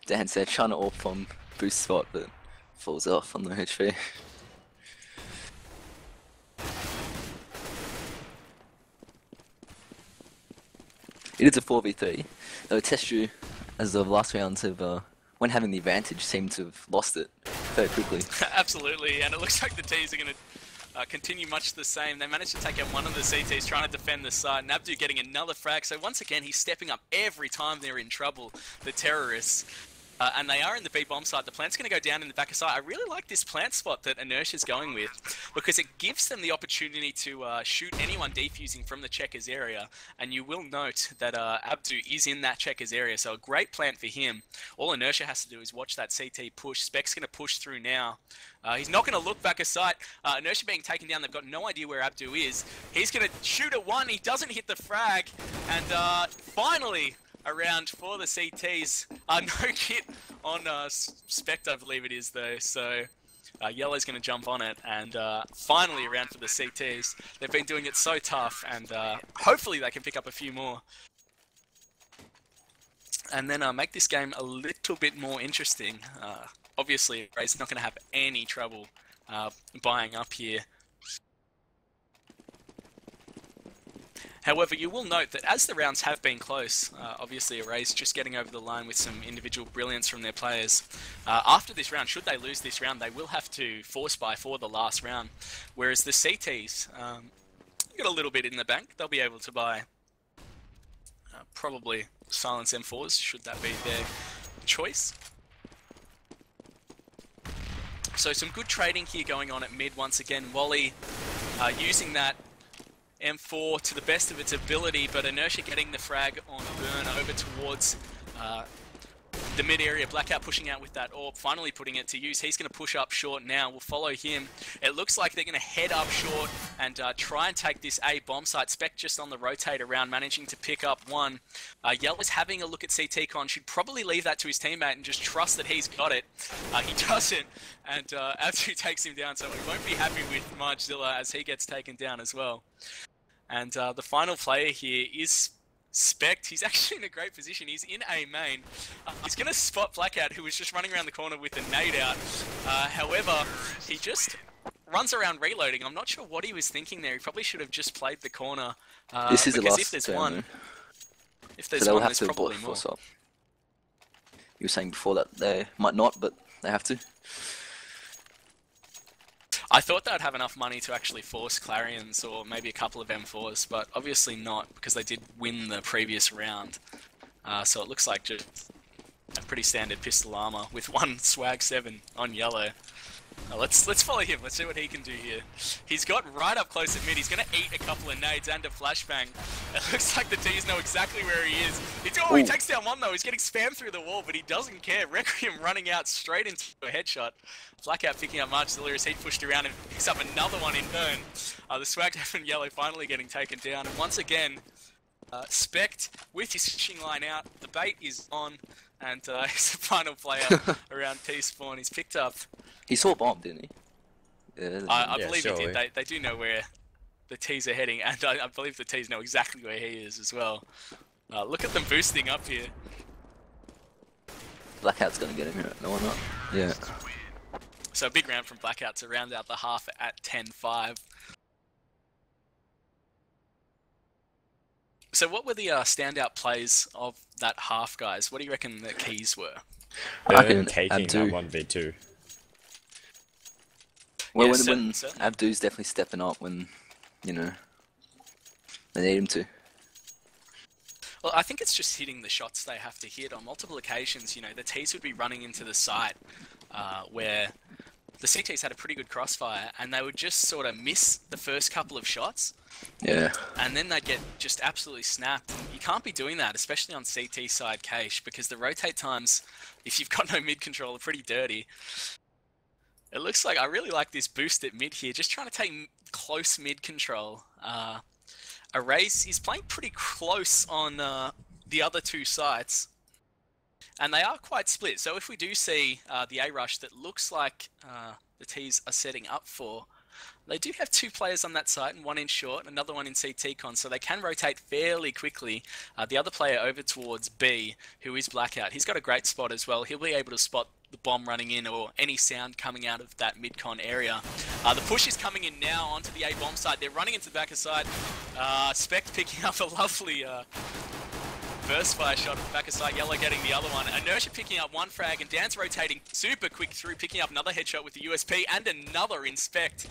Dan said trying to AWP from boost spot, but falls off on the HP. It is a 4v3. They'll test you as the last rounds have, when having the advantage, seem to have lost it very quickly. Absolutely, and it looks like the T's are going to continue much the same. They managed to take out one of the CTs trying to defend the site, and Abdu getting another frag. So once again, he's stepping up every time they're in trouble, the terrorists. And they are in the B bomb site. The plant's going to go down in the back of site. I really like this plant spot that Inertia's going with because it gives them the opportunity to shoot anyone defusing from the checkers area. And you will note that Abdu is in that checkers area, so a great plant for him. All Inertia has to do is watch that CT push. Spec's going to push through now. He's not going to look back aside. Inertia being taken down. They've got no idea where Abdu is. He's going to shoot at one. He doesn't hit the frag. And finally, a round for the CTs. No kit on Spect, I believe it is, though. So Yellow's going to jump on it. And finally, a round for the CTs. They've been doing it so tough. And hopefully they can pick up a few more. And then make this game a little bit more interesting. Obviously, Ray's not going to have any trouble buying up here. However, you will note that as the rounds have been close, obviously Array's just getting over the line with some individual brilliance from their players. After this round, should they lose this round, they will have to force buy for the last round. Whereas the CTs got a little bit in the bank. They'll be able to buy probably Silence M4s, should that be their choice. So some good trading here going on at mid once again. Wally using that M4 to the best of its ability, but Inertia getting the frag on Burn over towards the mid area. Blackout pushing out with that AWP, finally putting it to use. He's going to push up short now. We'll follow him. It looks like they're going to head up short and try and take this A bomb site. Spec just on the rotate around, managing to pick up one. Yellow's having a look at CT Con. Should probably leave that to his teammate and just trust that he's got it. He doesn't, and Absu takes him down, so he won't be happy with Margzilla as he gets taken down as well. And the final player here is Spect. He's actually in a great position. He's in A main. He's going to spot Blackout, who was just running around the corner with a nade out. However, he just runs around reloading. I'm not sure what he was thinking there. He probably should have just played the corner. This is the last if there's turn, one, if there's so one, they'll have there's to probably abort more. force up. You were saying before that they might not, but they have to. I thought they'd have enough money to actually force Clarions or maybe a couple of M4s, but obviously not, because they did win the previous round. So it looks like just a pretty standard pistol armor with one swag 7 on Yellow. Let's follow him. Let's see what he can do here. He's got right up close at mid. He's going to eat a couple of nades and a flashbang. It looks like the T's know exactly where he is. He takes down one though. He's getting spammed through the wall, but he doesn't care. Requiem running out straight into a headshot. Blackout picking up March Delirious. He pushed around and picks up another one in turn. The Swag and Yellow finally getting taken down. And once again, Spect with his fishing line out. The bait is on. And he's the final player around T-Spawn. He's picked up... He saw bomb, didn't he? Yeah, I believe he did. They do know where the T's are heading, and I believe the T's know exactly where he is as well. Look at them boosting up here. Blackout's gonna get him here. No, not. Yeah. So a big round from Blackout to round out the half at 10-5. So what were the standout plays of that half, guys? What do you reckon the keys were? Burn taking that 1v2. Well, when Abdu's definitely stepping up when, you know, they need him to. Well, I think it's just hitting the shots they have to hit. On multiple occasions, you know, the T's would be running into the site where the CTs had a pretty good crossfire, and they would just sort of miss the first couple of shots. Yeah. And then they'd get just absolutely snapped. And you can't be doing that, especially on CT side cache, because the rotate times, if you've got no mid control, are pretty dirty. It looks like I really like this boost at mid here, just trying to take close mid control. Erase is playing pretty close on the other two sites, and they are quite split. So if we do see the A rush that looks like the T's are setting up for, they do have two players on that site, and one in short, another one in CT con, so they can rotate fairly quickly. The other player over towards B, who is Blackout, he's got a great spot as well. He'll be able to spot the bomb running in or any sound coming out of that mid-con area. The push is coming in now onto the A bomb side. They're running into the back of side. Spect picking up a lovely burst fire shot at the back of side. Yellow getting the other one. Inertia picking up one frag, and Dan's rotating super quick through, picking up another headshot with the USP and another inspect.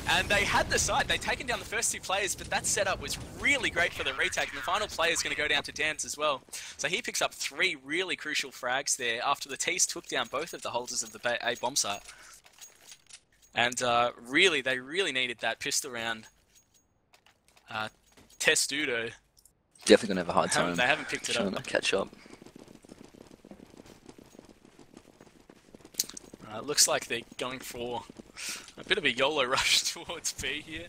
And they had the side. They'd taken down the first two players, but that setup was really great for the retake. And the final player is going to go down to Dan's as well. So he picks up 3 really crucial frags there after the T's took down both of the holders of the A bomb site. And really, they really needed that pistol round. Testudo. Definitely gonna have a hard time. They haven't picked it up. To catch up. Looks like they're going for a bit of a YOLO rush towards B here.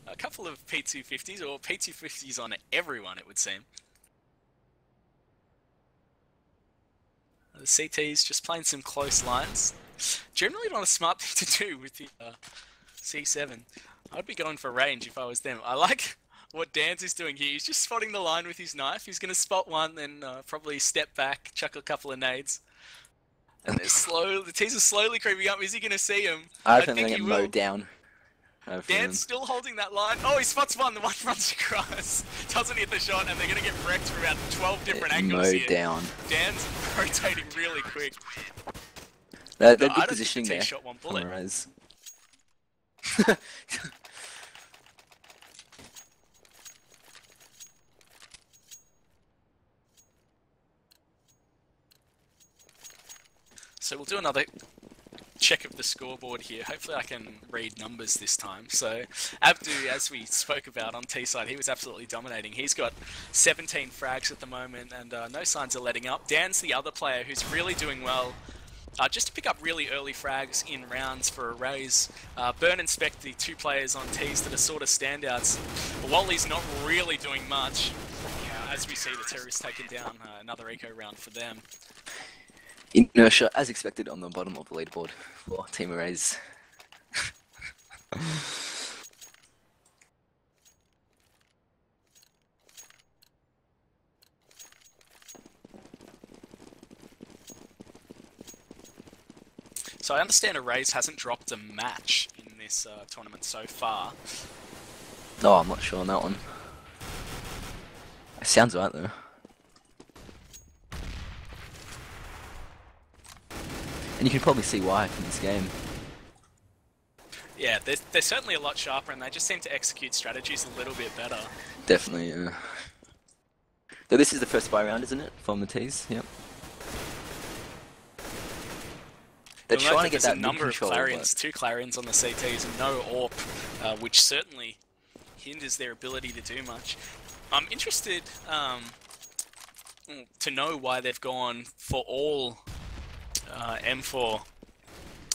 A couple of P250s, or P250s on everyone, it would seem. The CT's just playing some close lines. Generally not a smart thing to do with the C7. I'd be going for range if I was them. I like what Dan's is doing here. He's just spotting the line with his knife. He's going to spot one, then probably step back, chuck a couple of nades. And they're the T's are slowly creeping up. Is he going to see him? I think they're going to get mowed down. Dan's still holding that line. Oh, he spots one. The one runs across. Doesn't hit the shot, and they're going to get wrecked from about 12 different angles mowed here. Down. Dan's rotating really quick. They're good positioning there. Shot one bullet. So we'll do another check of the scoreboard here. Hopefully I can read numbers this time. So Abdu, as we spoke about on T-side, he was absolutely dominating. He's got 17 frags at the moment, and no signs of letting up. Dan's the other player who's really doing well. Just to pick up really early frags in rounds for a raise. Burn and Spect, the two players on T's that are sort of standouts. Wally's not really doing much. As we see, the terrorists taking down another eco round for them. Inertia, as expected, on the bottom of the leaderboard for Team Arrays. So I understand Arrays hasn't dropped a match in this tournament so far. No, I'm not sure on that one. It sounds right though. And you can probably see why from this game. Yeah, they're certainly a lot sharper, and they just seem to execute strategies a little bit better. Definitely, yeah. So this is the first buy round, isn't it? From the T's, yep. They're You'll note trying that to get there's a that number of mid-control, Clarions, 2 Clarions on the CTs and no AWP, which certainly hinders their ability to do much. I'm interested to know why they've gone for all M4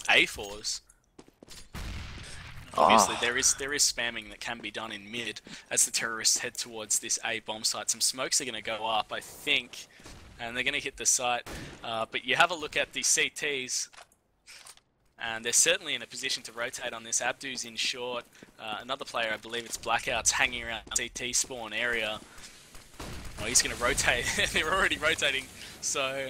A4s. Obviously, there is spamming that can be done in mid as the terrorists head towards this A bomb site. Some smokes are going to go up, I think, and they're going to hit the site. But you have a look at the CTs, and they're certainly in a position to rotate on this. Abdu's in short. Another player, I believe it's Blackout's, hanging around CT spawn area. Oh, he's going to rotate. They're already rotating, so...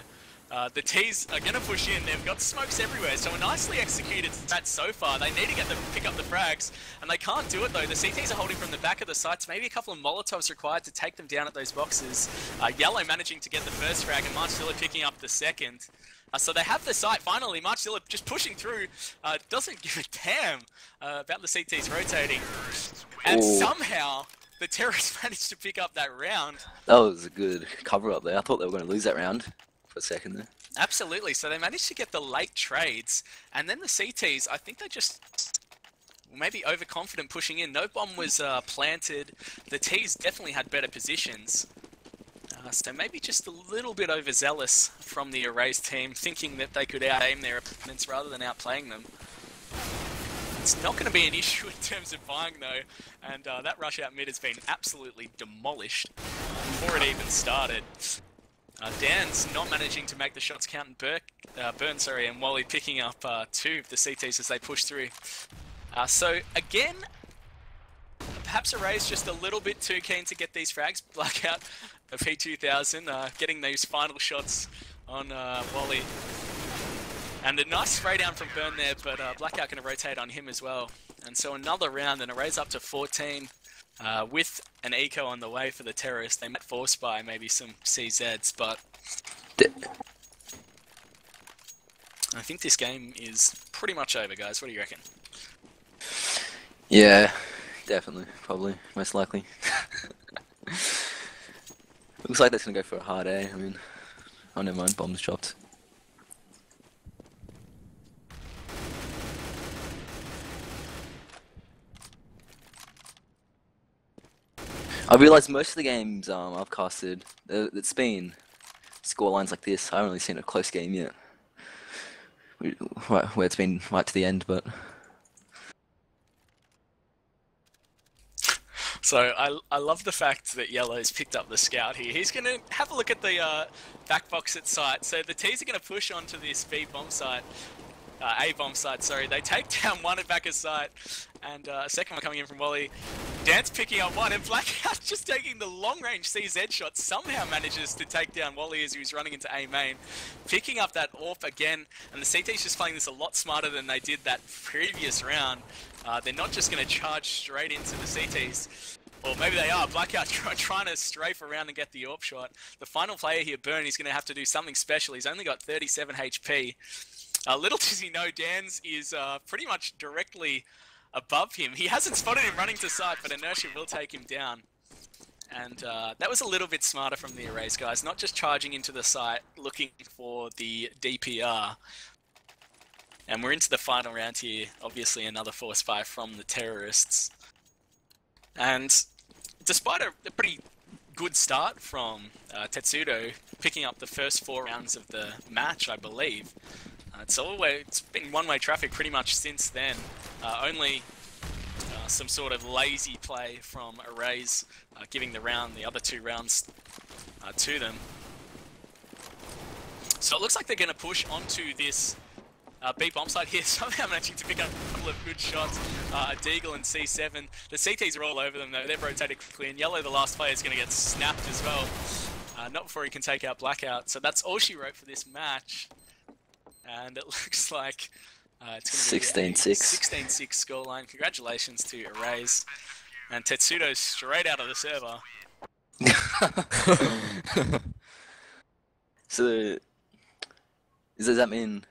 the T's are going to push in. They've got smokes everywhere, so a nicely executed stat so far. They need to get them pick up the frags, and they can't do it though. The CTs are holding from the back of the sites. Maybe a couple of Molotovs required to take them down at those boxes. Yellow managing to get the first frag, and Marchzilla picking up the second. So they have the site finally. Marchzilla just pushing through. Doesn't give a damn about the CTs rotating, and somehow the terrorists managed to pick up that round. That was a good cover up there. I thought they were going to lose that round for a second there. Absolutely. So they managed to get the late trades, and then the CTs, I think they just maybe overconfident pushing in. No bomb was planted. The T's definitely had better positions. So maybe just a little bit overzealous from the Erased team, thinking that they could out-aim their opponents rather than outplaying them. It's not going to be an issue in terms of buying though, and that rush out mid has been absolutely demolished before it even started. Dan's not managing to make the shots count, and Burn, and Wally picking up 2 of the CTs as they push through. So again, perhaps Array's just a little bit too keen to get these frags. Blackout of P2000, getting those final shots on Wally. And a nice spray down from Burn there, but Blackout going to rotate on him as well. And so another round, and Array's up to 14. With an eco on the way for the terrorists, they might force by maybe some CZs, but I think this game is pretty much over, guys. What do you reckon? Yeah, definitely, probably, most likely. Looks like that's gonna go for a hard A. I mean, oh never mind, bombs dropped. I realised most of the games I've casted, it's been scorelines like this. I haven't really seen a close game yet, where it's been right to the end, but... So I love the fact that Yellow's picked up the scout here. He's going to have a look at the back box at site. So the T's are going to push onto this B bomb site. A bomb site, sorry. They take down one at back of site, and a second one coming in from Wally. Dan's picking up one, and Blackout just taking the long-range CZ shot, somehow manages to take down Wally as he was running into A main. Picking up that AWP again, and the CT's just playing this a lot smarter than they did that previous round. They're not just going to charge straight into the CTs. Or maybe they are. Blackout trying to strafe around and get the AWP shot. The final player here, Burn, he's going to have to do something special. He's only got 37 HP. Little does he know, Dan's is pretty much directly above him. He hasn't spotted him running to site, but inertia will take him down. And that was a little bit smarter from the Erase guys, not just charging into the site, looking for the DPR. And we're into the final round here. Obviously another force fire from the terrorists. And despite a pretty good start from Tetsudo, picking up the first 4 rounds of the match, I believe, it's been one-way traffic pretty much since then. Only some sort of lazy play from Arrays, giving the other 2 rounds to them. So it looks like they're going to push onto this B bomb site here, somehow managing to pick up a couple of good shots. Deagle and C7. The CTs are all over them though, they've rotated quickly, and Yellow, the last player, is going to get snapped as well. Not before he can take out Blackout. So that's all she wrote for this match. And it looks like it's going to be 16-6 scoreline. Congratulations to Erase. And Tetsudo straight out of the server. So, does that mean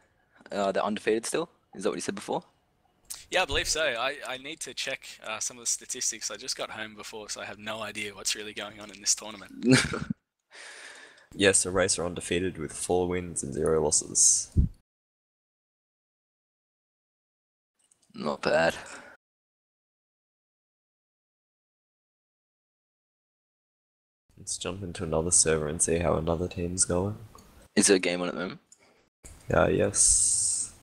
they're undefeated still? Is that what you said before? Yeah, I believe so. I need to check some of the statistics. I just got home before, so I have no idea what's really going on in this tournament. Yes, Erase are undefeated with 4 wins and 0 losses. Not bad. Let's jump into another server and see how another team's going. Is there a game on at the moment? Yeah, yes.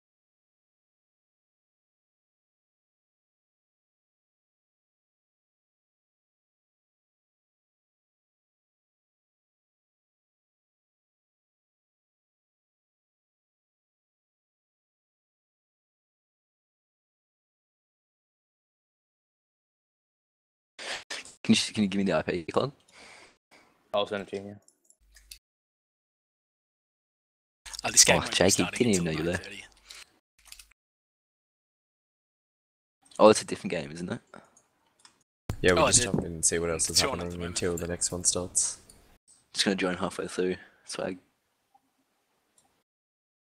Can you give me the IP, Claude? I'll send it to you. This game Oh, won't be Jakey, starting didn't even until know you were there. 9:30. Oh, it's a different game, isn't it? Yeah, we'll Oh, just the jump in and see what else is two on at the happening moment. until the next one starts. Just gonna join halfway through. Swag.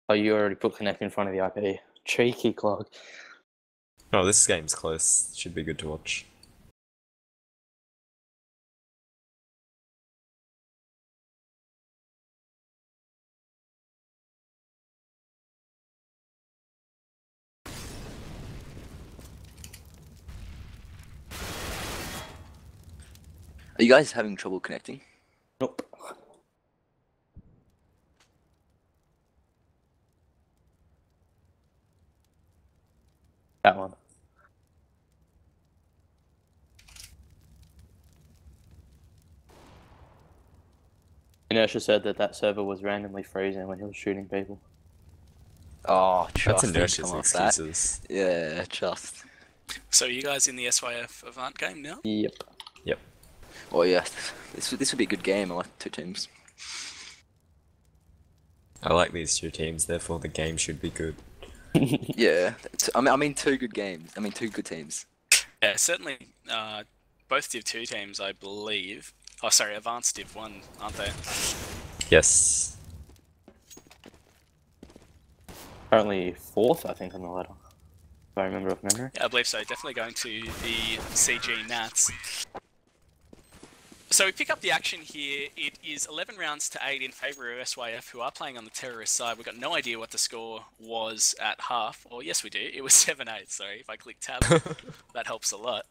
Oh, you already put connect in front of the IP. Cheeky clog. Oh, this game's close. Should be good to watch. Are you guys having trouble connecting? Nope. That one. Inertia said that server was randomly freezing when he was shooting people. Oh, trust. That's Inertia's come off that. excuses. Yeah, trust. So are you guys in the SYF Avant game now? Yep. Yep. Oh yeah, this would be a good game. I like 2 teams. I like these 2 teams, therefore the game should be good. Yeah, I mean 2 good games. I mean 2 good teams. Yeah, certainly. Both Div 2 teams, I believe. Oh, sorry, Advanced Div 1, aren't they? Yes. Currently 4th, I think, on the ladder. If I remember off memory. Yeah, I believe so. Definitely going to the CG Nats. So we pick up the action here. It is 11 rounds to 8 in favour of SYF, who are playing on the terrorist side. We've got no idea what the score was at half. Or yes, we do. It was 7-8. Sorry, if I click tab, that helps a lot.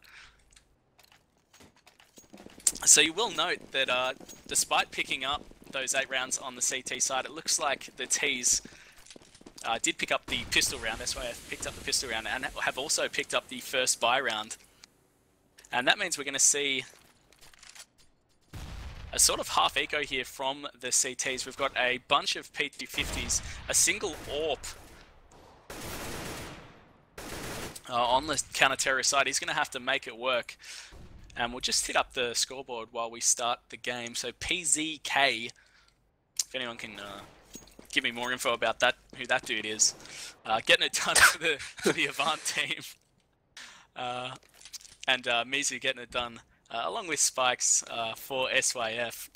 So you will note that despite picking up those 8 rounds on the CT side, it looks like the Ts did pick up the pistol round. SYF picked up the pistol round and have also picked up the first buy round. And that means we're going to see a sort of half eco here from the CTs. We've got a bunch of P250s, a single AWP on the counter-terrorist side. He's going to have to make it work. And we'll just hit up the scoreboard while we start the game. So PZK, if anyone can give me more info about that, who that dude is, getting it done for the Avant team. And Mizu getting it done along with Spikes for SYF.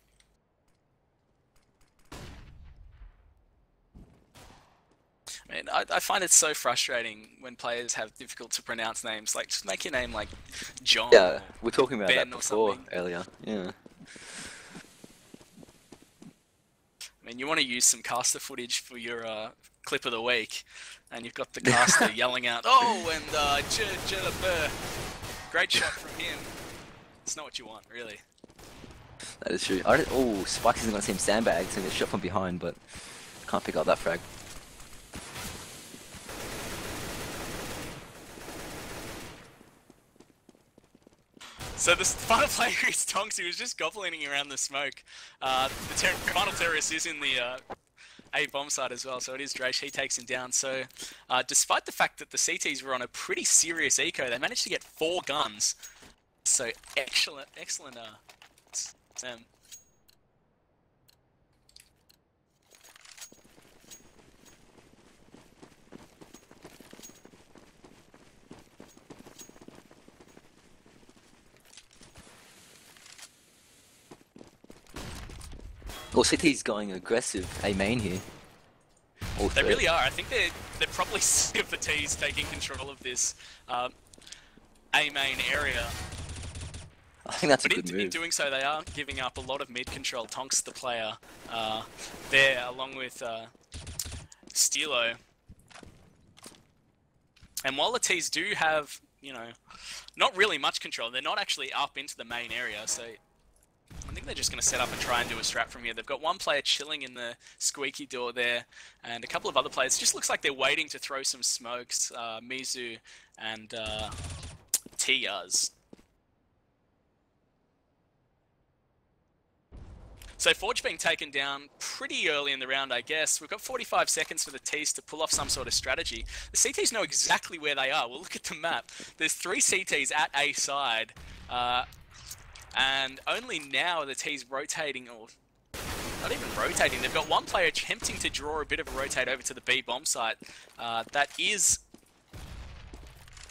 I mean, I find it so frustrating when players have difficult to pronounce names. Like, just make your name like John. Yeah, we're talking about Ben that or before something. earlier. Yeah. I mean, you want to use some caster footage for your clip of the week, and you've got the caster yelling out, "Oh, and great shot from him." It's not what you want, really. That is true. Oh, Spikes isn't gonna see him sandbags and get shot from behind, but can't pick up that frag. So the final player is Tonks. He was just gobbling around the smoke. The final terrorist is in the A bomb side as well, so it is Drache. He takes him down. So despite the fact that the CTs were on a pretty serious eco, they managed to get 4 guns. So excellent, Sam. Well, City's going aggressive A main here. All They third. really are. I think they're probably sick of the T's taking control of this A main area. I think that's a But good in move. doing so, they are giving up a lot of mid control. Tonks, the player, there, along with Steelo. And while the T's do have, you know, not really much control, they're not actually up into the main area, so I think they're just going to set up and try and do a strat from here. They've got one player chilling in the squeaky door there, and a couple of other players. It just looks like they're waiting to throw some smokes, Mizu and Tiaz. So Forge being taken down pretty early in the round, I guess. We've got 45 seconds for the T's to pull off some sort of strategy. The CTs know exactly where they are. Well, look at the map. There's 3 CTs at A side, and only now are the T's rotating, or not even rotating. They've got one player attempting to draw a bit of a rotate over to the B bomb site. That is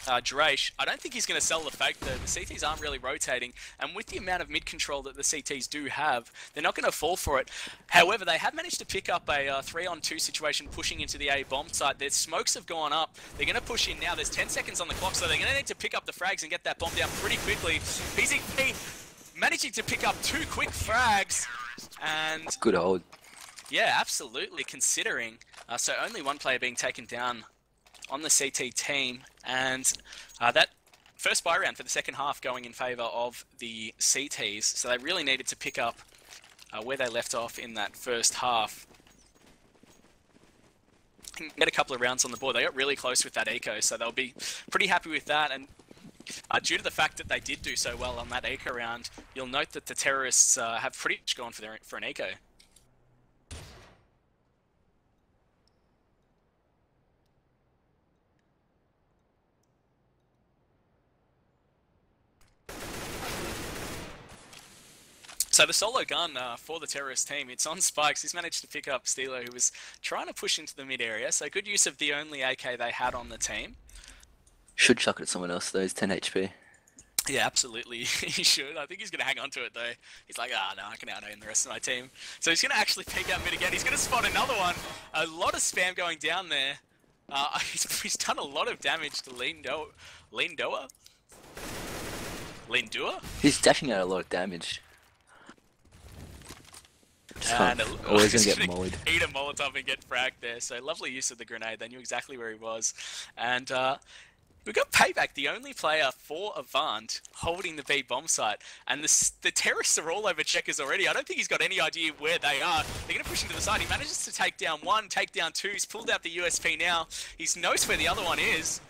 Drache. I don't think he's going to sell the fake though. The CTs aren't really rotating, and with the amount of mid control that the CTs do have, they're not going to fall for it. However, they have managed to pick up a 3-on-2 situation pushing into the A bomb site. Their smokes have gone up. They're going to push in now. There's 10 seconds on the clock, so they're going to need to pick up the frags and get that bomb down pretty quickly. PZK managing to pick up 2 quick frags, and Good hold. yeah, absolutely, considering. So only one player being taken down on the CT team, and that first buy round for the second half going in favour of the CTs, so they really needed to pick up where they left off in that first half. Get a couple of rounds on the board. They got really close with that eco, so they'll be pretty happy with that, and due to the fact that they did do so well on that eco round, you'll note that the terrorists have pretty much gone for an eco. So the solo gun for the terrorist team, it's on Spikes. He's managed to pick up Stilo, who was trying to push into the mid area. So good use of the only AK they had on the team. Should chuck it at someone else though. He's 10 HP. Yeah, absolutely. He should. I think he's going to hang on to it though. He's like, no, I can out-aim the rest of my team. So he's going to actually pick up mid again. He's going to spot another one. A lot of spam going down there. He's done a lot of damage to Lindua? He's dashing out a lot of damage. And always gonna he's get mollied. Eat a Molotov and get fragged there. So lovely use of the grenade. They knew exactly where he was. And we got Payback, the only player for Avant, holding the B bomb site. And the terrorists are all over Checkers already. I don't think he's got any idea where they are. They're going to push into the side. He manages to take down one, take down two. He's pulled out the USP now. He knows where the other one is.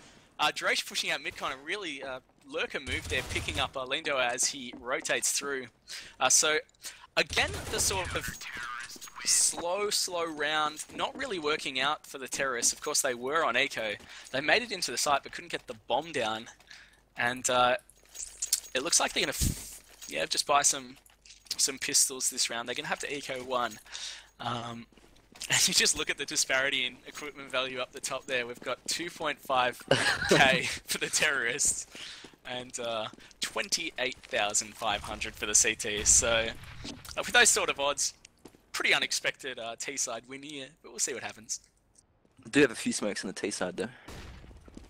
Drache pushing out mid, kind of really lurker move there, picking up Lindo as he rotates through. So again, the sort of slow round, not really working out for the terrorists. Of course, they were on eco. They made it into the site, but couldn't get the bomb down. And it looks like they're going to, just buy some pistols this round. They're going to have to eco one. And you just look at the disparity in equipment value up the top there. We've got 2.5k for the terrorists and 28,500 for the CT. So with those sort of odds, pretty unexpected T-side win here, but we'll see what happens. I do have a few smokes on the T side though.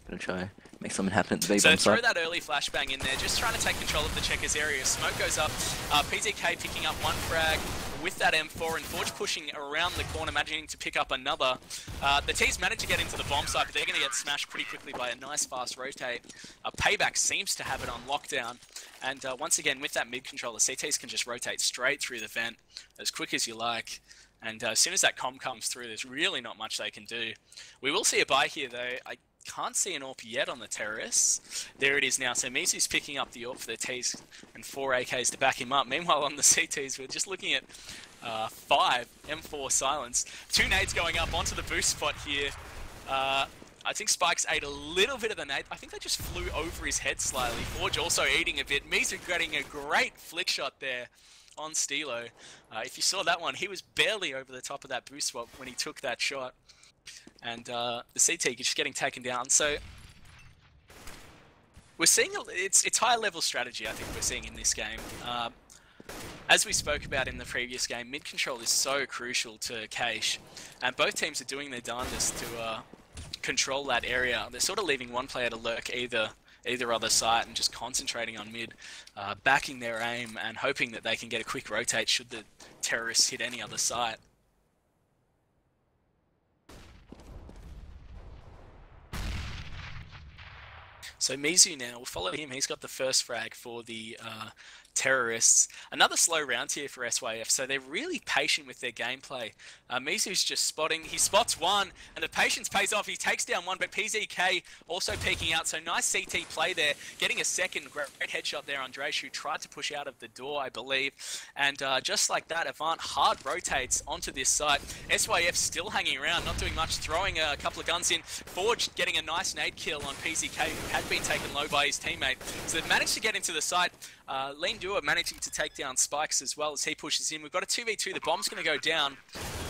Gonna try make something happen at the B So bomb throw side. that early flashbang in there, just trying to take control of the Checkers area. Smoke goes up, PZK picking up one frag with that M4, and Forge pushing around the corner, managing to pick up another. The T's managed to get into the bomb site, but they're going to get smashed pretty quickly by a nice fast rotate. Payback seems to have it on lockdown, and once again with that mid control, the CTs can just rotate straight through the vent as quick as you like. And as soon as that comm comes through, there's really not much they can do. We will see a buy here though. I can't see an AWP yet on the terrorists. There it is now. So Mizu's picking up the AWP for the T's and 4 AKs to back him up. Meanwhile on the CTs, we're just looking at 5 M4 silence. 2 nades going up onto the boost spot here. I think Spikes ate a little bit of the nade. I think they just flew over his head slightly. Forge also eating a bit. Mizu getting a great flick shot there on Stilo. If you saw that one, he was barely over the top of that boost spot when he took that shot. And the CT just getting taken down. So we're seeing it's higher level strategy. I think we're seeing in this game. As we spoke about in the previous game, mid control is so crucial to Cache, and both teams are doing their darndest to control that area. They're sort of leaving one player to lurk either other site and just concentrating on mid, backing their aim and hoping that they can get a quick rotate should the terrorists hit any other site. So Mizu now, we'll follow him. He's got the first frag for the terrorists. Another slow round here for SYF, so they're really patient with their gameplay. Mizu's just spotting. He spots one, and the patience pays off. He takes down one, but PZK also peeking out. So nice CT play there, getting a second. Great headshot there on Dresh, who tried to push out of the door, I believe. And just like that, Avant hard rotates onto this site. SYF still hanging around, not doing much, throwing a couple of guns in. Forge getting a nice nade kill on PZK, who had been taken low by his teammate. So they've managed to get into the site. Lean Dua managing to take down Spikes as well as he pushes in. We've got a 2v2. The bomb's going to go down.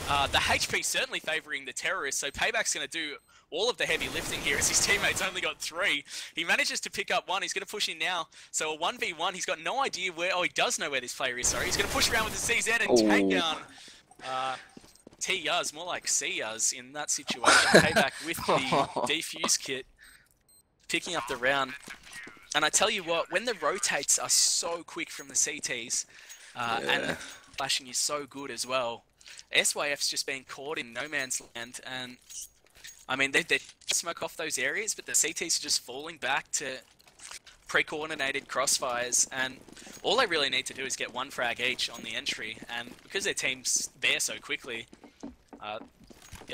The HP certainly favouring the terrorists, so Payback's going to do all of the heavy lifting here as his teammates only got 3. He manages to pick up 1. He's going to push in now. So a 1v1. He's got no idea where... Oh, he does know where this player is, sorry. He's going to push around with the CZ and take down... T-Yuz, more like C-Yuz in that situation. Payback with the defuse kit, picking up the round. And I tell you what, when the rotates are so quick from the CTs, and flashing is so good as well, SYF's just been caught in no man's land, and I mean, they smoke off those areas, but the CTs are just falling back to pre-coordinated crossfires, and all they really need to do is get 1 frag each on the entry, and because their team's there so quickly, yeah,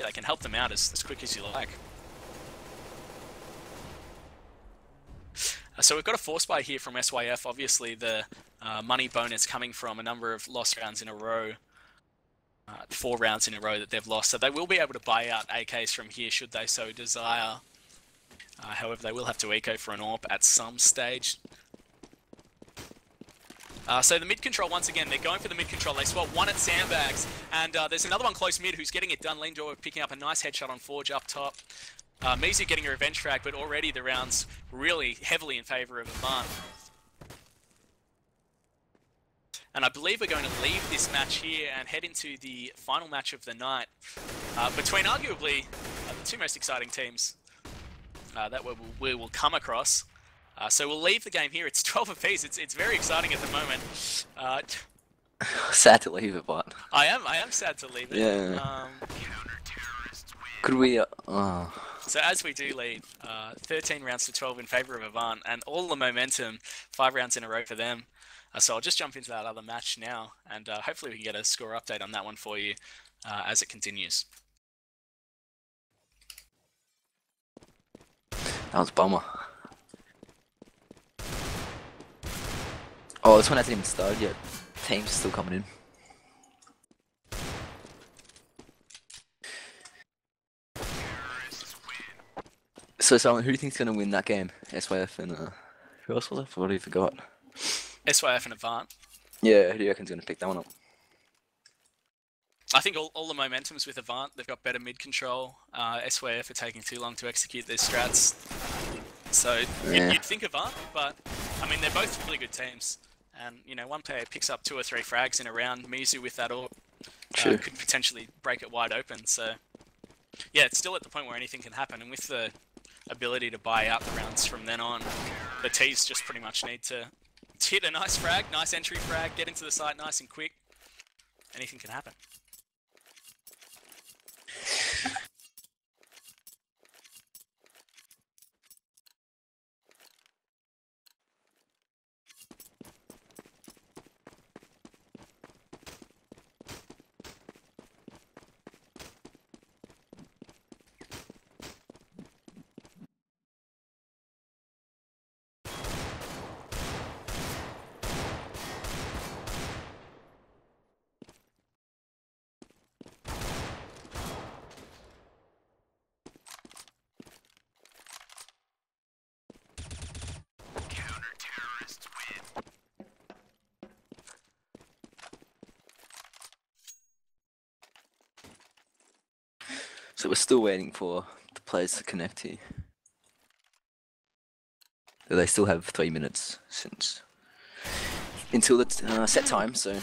they can help them out as quick as you like. So we've got a force buy here from SYF. Obviously, the money bonus coming from a number of lost rounds in a row. 4 rounds in a row that they've lost. So they will be able to buy out AKs from here should they so desire. However, they will have to eco for an AWP at some stage. So the mid-control, once again, they're going for the mid-control. They swap 1 at Sandbags. And there's another one close mid who's getting it done. Lindor picking up a nice headshot on Forge up top. Mizu getting a revenge frag, but already the round's really heavily in favour of Avant. And I believe we're going to leave this match here and head into the final match of the night between arguably the 2 most exciting teams that we will come across. So we'll leave the game here. It's 12 apiece. It's very exciting at the moment. Sad to leave it, but I am sad to leave it. Yeah. Could we? So as we do leave, 13 rounds to 12 in favour of Avant, and all the momentum, 5 rounds in a row for them. So I'll just jump into that other match now, and hopefully we can get a score update on that one for you as it continues. That was a bummer. Oh, this one hasn't even started yet. Teams are still coming in. So, who do you think's gonna win that game? SYF and who else was it? What do you forgot? SYF and Avant. Yeah, who do you reckon's gonna pick that one up? I think all the momentum's with Avant. They've got better mid control. SYF are taking too long to execute their strats. So you'd think Avant, but I mean they're both really good teams. And you know, one player picks up 2 or 3 frags in a round. Mizu with that AWP could potentially break it wide open. So yeah, it's still at the point where anything can happen. And with the ability to buy out the rounds from then on, the T's just pretty much need to hit a nice frag, nice entry frag, get into the site nice and quick. Anything can happen. So we're still waiting for the players to connect here. They still have 3 minutes since until the set time. So.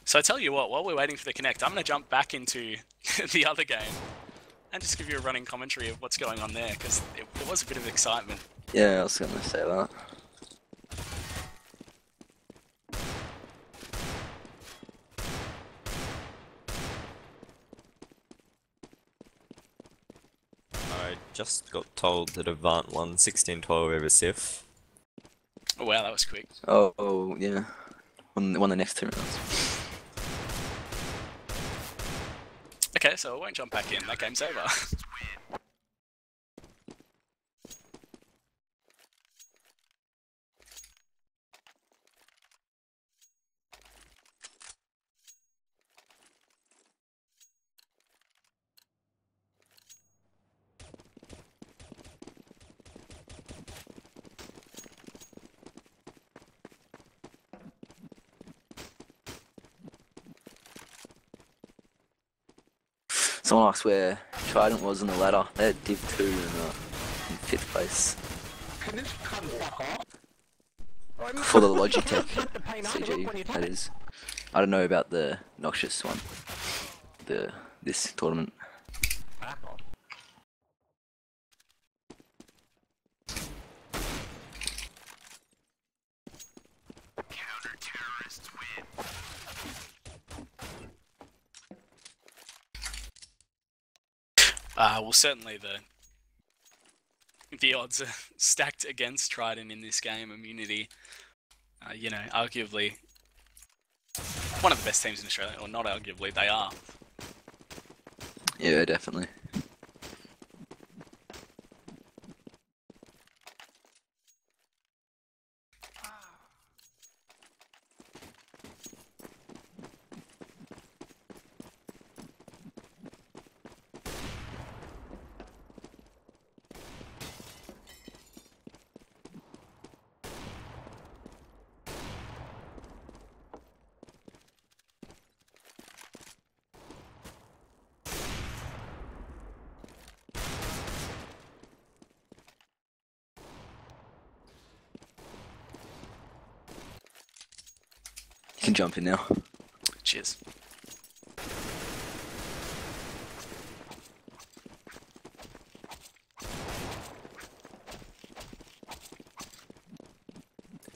So I tell you what, while we're waiting for the connect, I'm going to jump back into the other game and just give you a running commentary of what's going on there, because there was a bit of excitement. Yeah, I was going to say that. I just got told that Avant won 16-12 over Sif. Oh wow, that was quick. Oh yeah. Won the next 2 rounds. Okay, so I won't jump back in. That game's over. Someone asked where Trident was in the ladder. They're Div 2 in 5th place. For the Logitech CG, that is. I don't know about the Noxious one. This tournament. Well, certainly the odds are stacked against Trident in this game. Immunity, you know, arguably one of the best teams in Australia, or not arguably, they are. Yeah, definitely. You can jump in now. Cheers.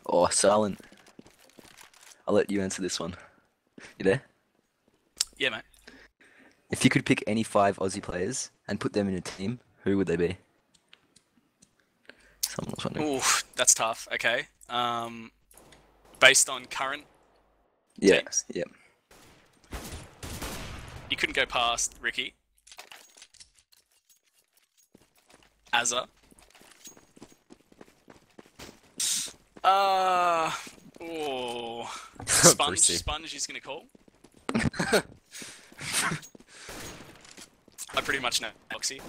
Oh, Silent. I'll let you answer this one. You there? Yeah, mate. If you could pick any 5 Aussie players and put them in a team, who would they be? Someone was wondering. Oof, that's tough. Okay. Based on current Yeah, teams, yeah. you couldn't go past Ricky, Azza. Sponge is gonna call. I pretty much know Noxy.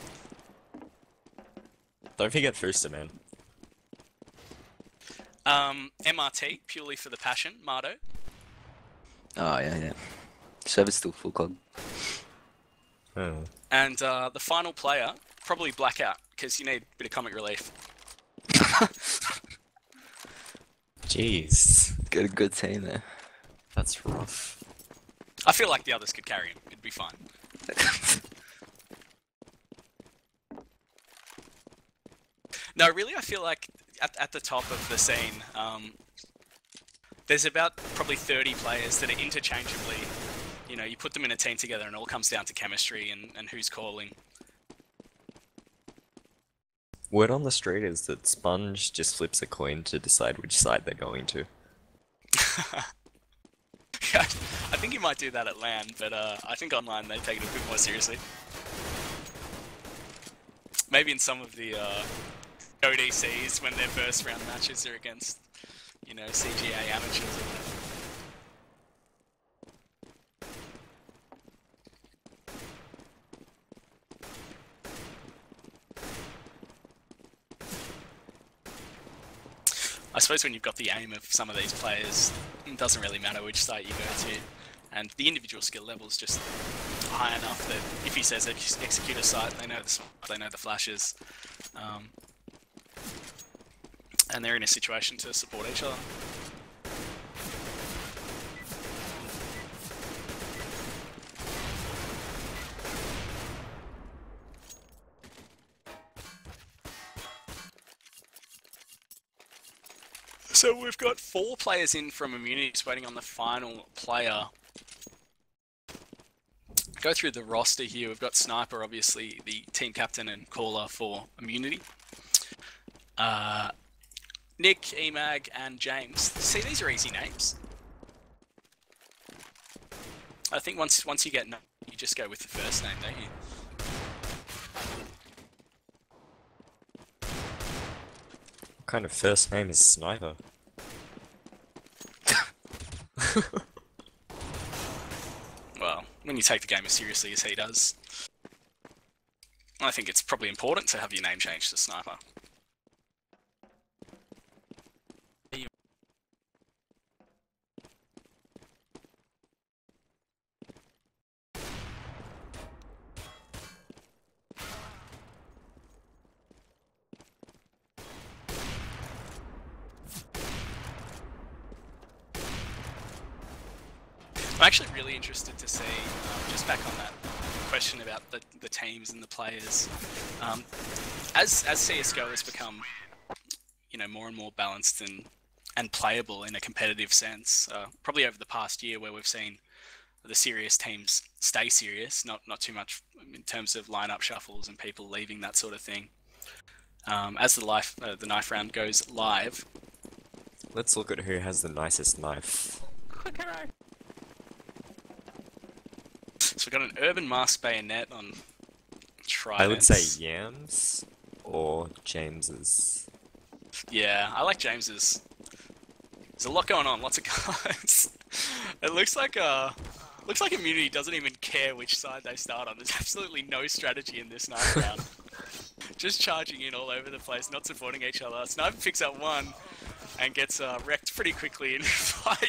Don't forget Thruster, man. MRT, purely for the passion, Mardo. Oh, yeah. Server's still full club. Oh. And the final player, probably Blackout, because you need a bit of comic relief. Jeez. Got a good team there. That's rough. I feel like the others could carry him. It'd be fine. No, really, I feel like at the top of the scene, there's about probably 30 players that are interchangeably, you know, you put them in a team together and it all comes down to chemistry and who's calling. Word on the street is that Sponge just flips a coin to decide which side they're going to. Yeah, I think you might do that at LAN, but I think online they take it a bit more seriously. Maybe in some of the ODCs when their first round matches are against, you know, CGA amateurs or whatever. I suppose when you've got the aim of some of these players, it doesn't really matter which site you go to, and the individual skill level is just high enough that if he says execute a site, they know the flashes, and they're in a situation to support each other. So we've got 4 players in from Immunity, just waiting on the final player. go through the roster here. We've got Sniper, obviously the team captain and caller for Immunity. Nick, Emag, and James. See, these are easy names. I think once you get known, you just go with the first name, don't you? What kind of first name is Sniper? Well, when you take the game as seriously as he does, I think it's probably important to have your name changed to Sniper. I'm actually really interested to see, just back on that question about the teams and the players, as CSGO has become, you know, more and more balanced and playable in a competitive sense, probably over the past year where we've seen the serious teams stay serious, not too much in terms of lineup shuffles and people leaving, that sort of thing. As the knife round goes live. Let's look at who has the nicest knife. So we've got an Urban Mask Bayonet on Trident. I would say Yams or James's. Yeah, I like James's. There's a lot going on, lots of guys. It looks like Immunity doesn't even care which side they start on. There's absolutely no strategy in this knife round. Just charging in all over the place, not supporting each other. Sniper picks up one and gets wrecked pretty quickly. And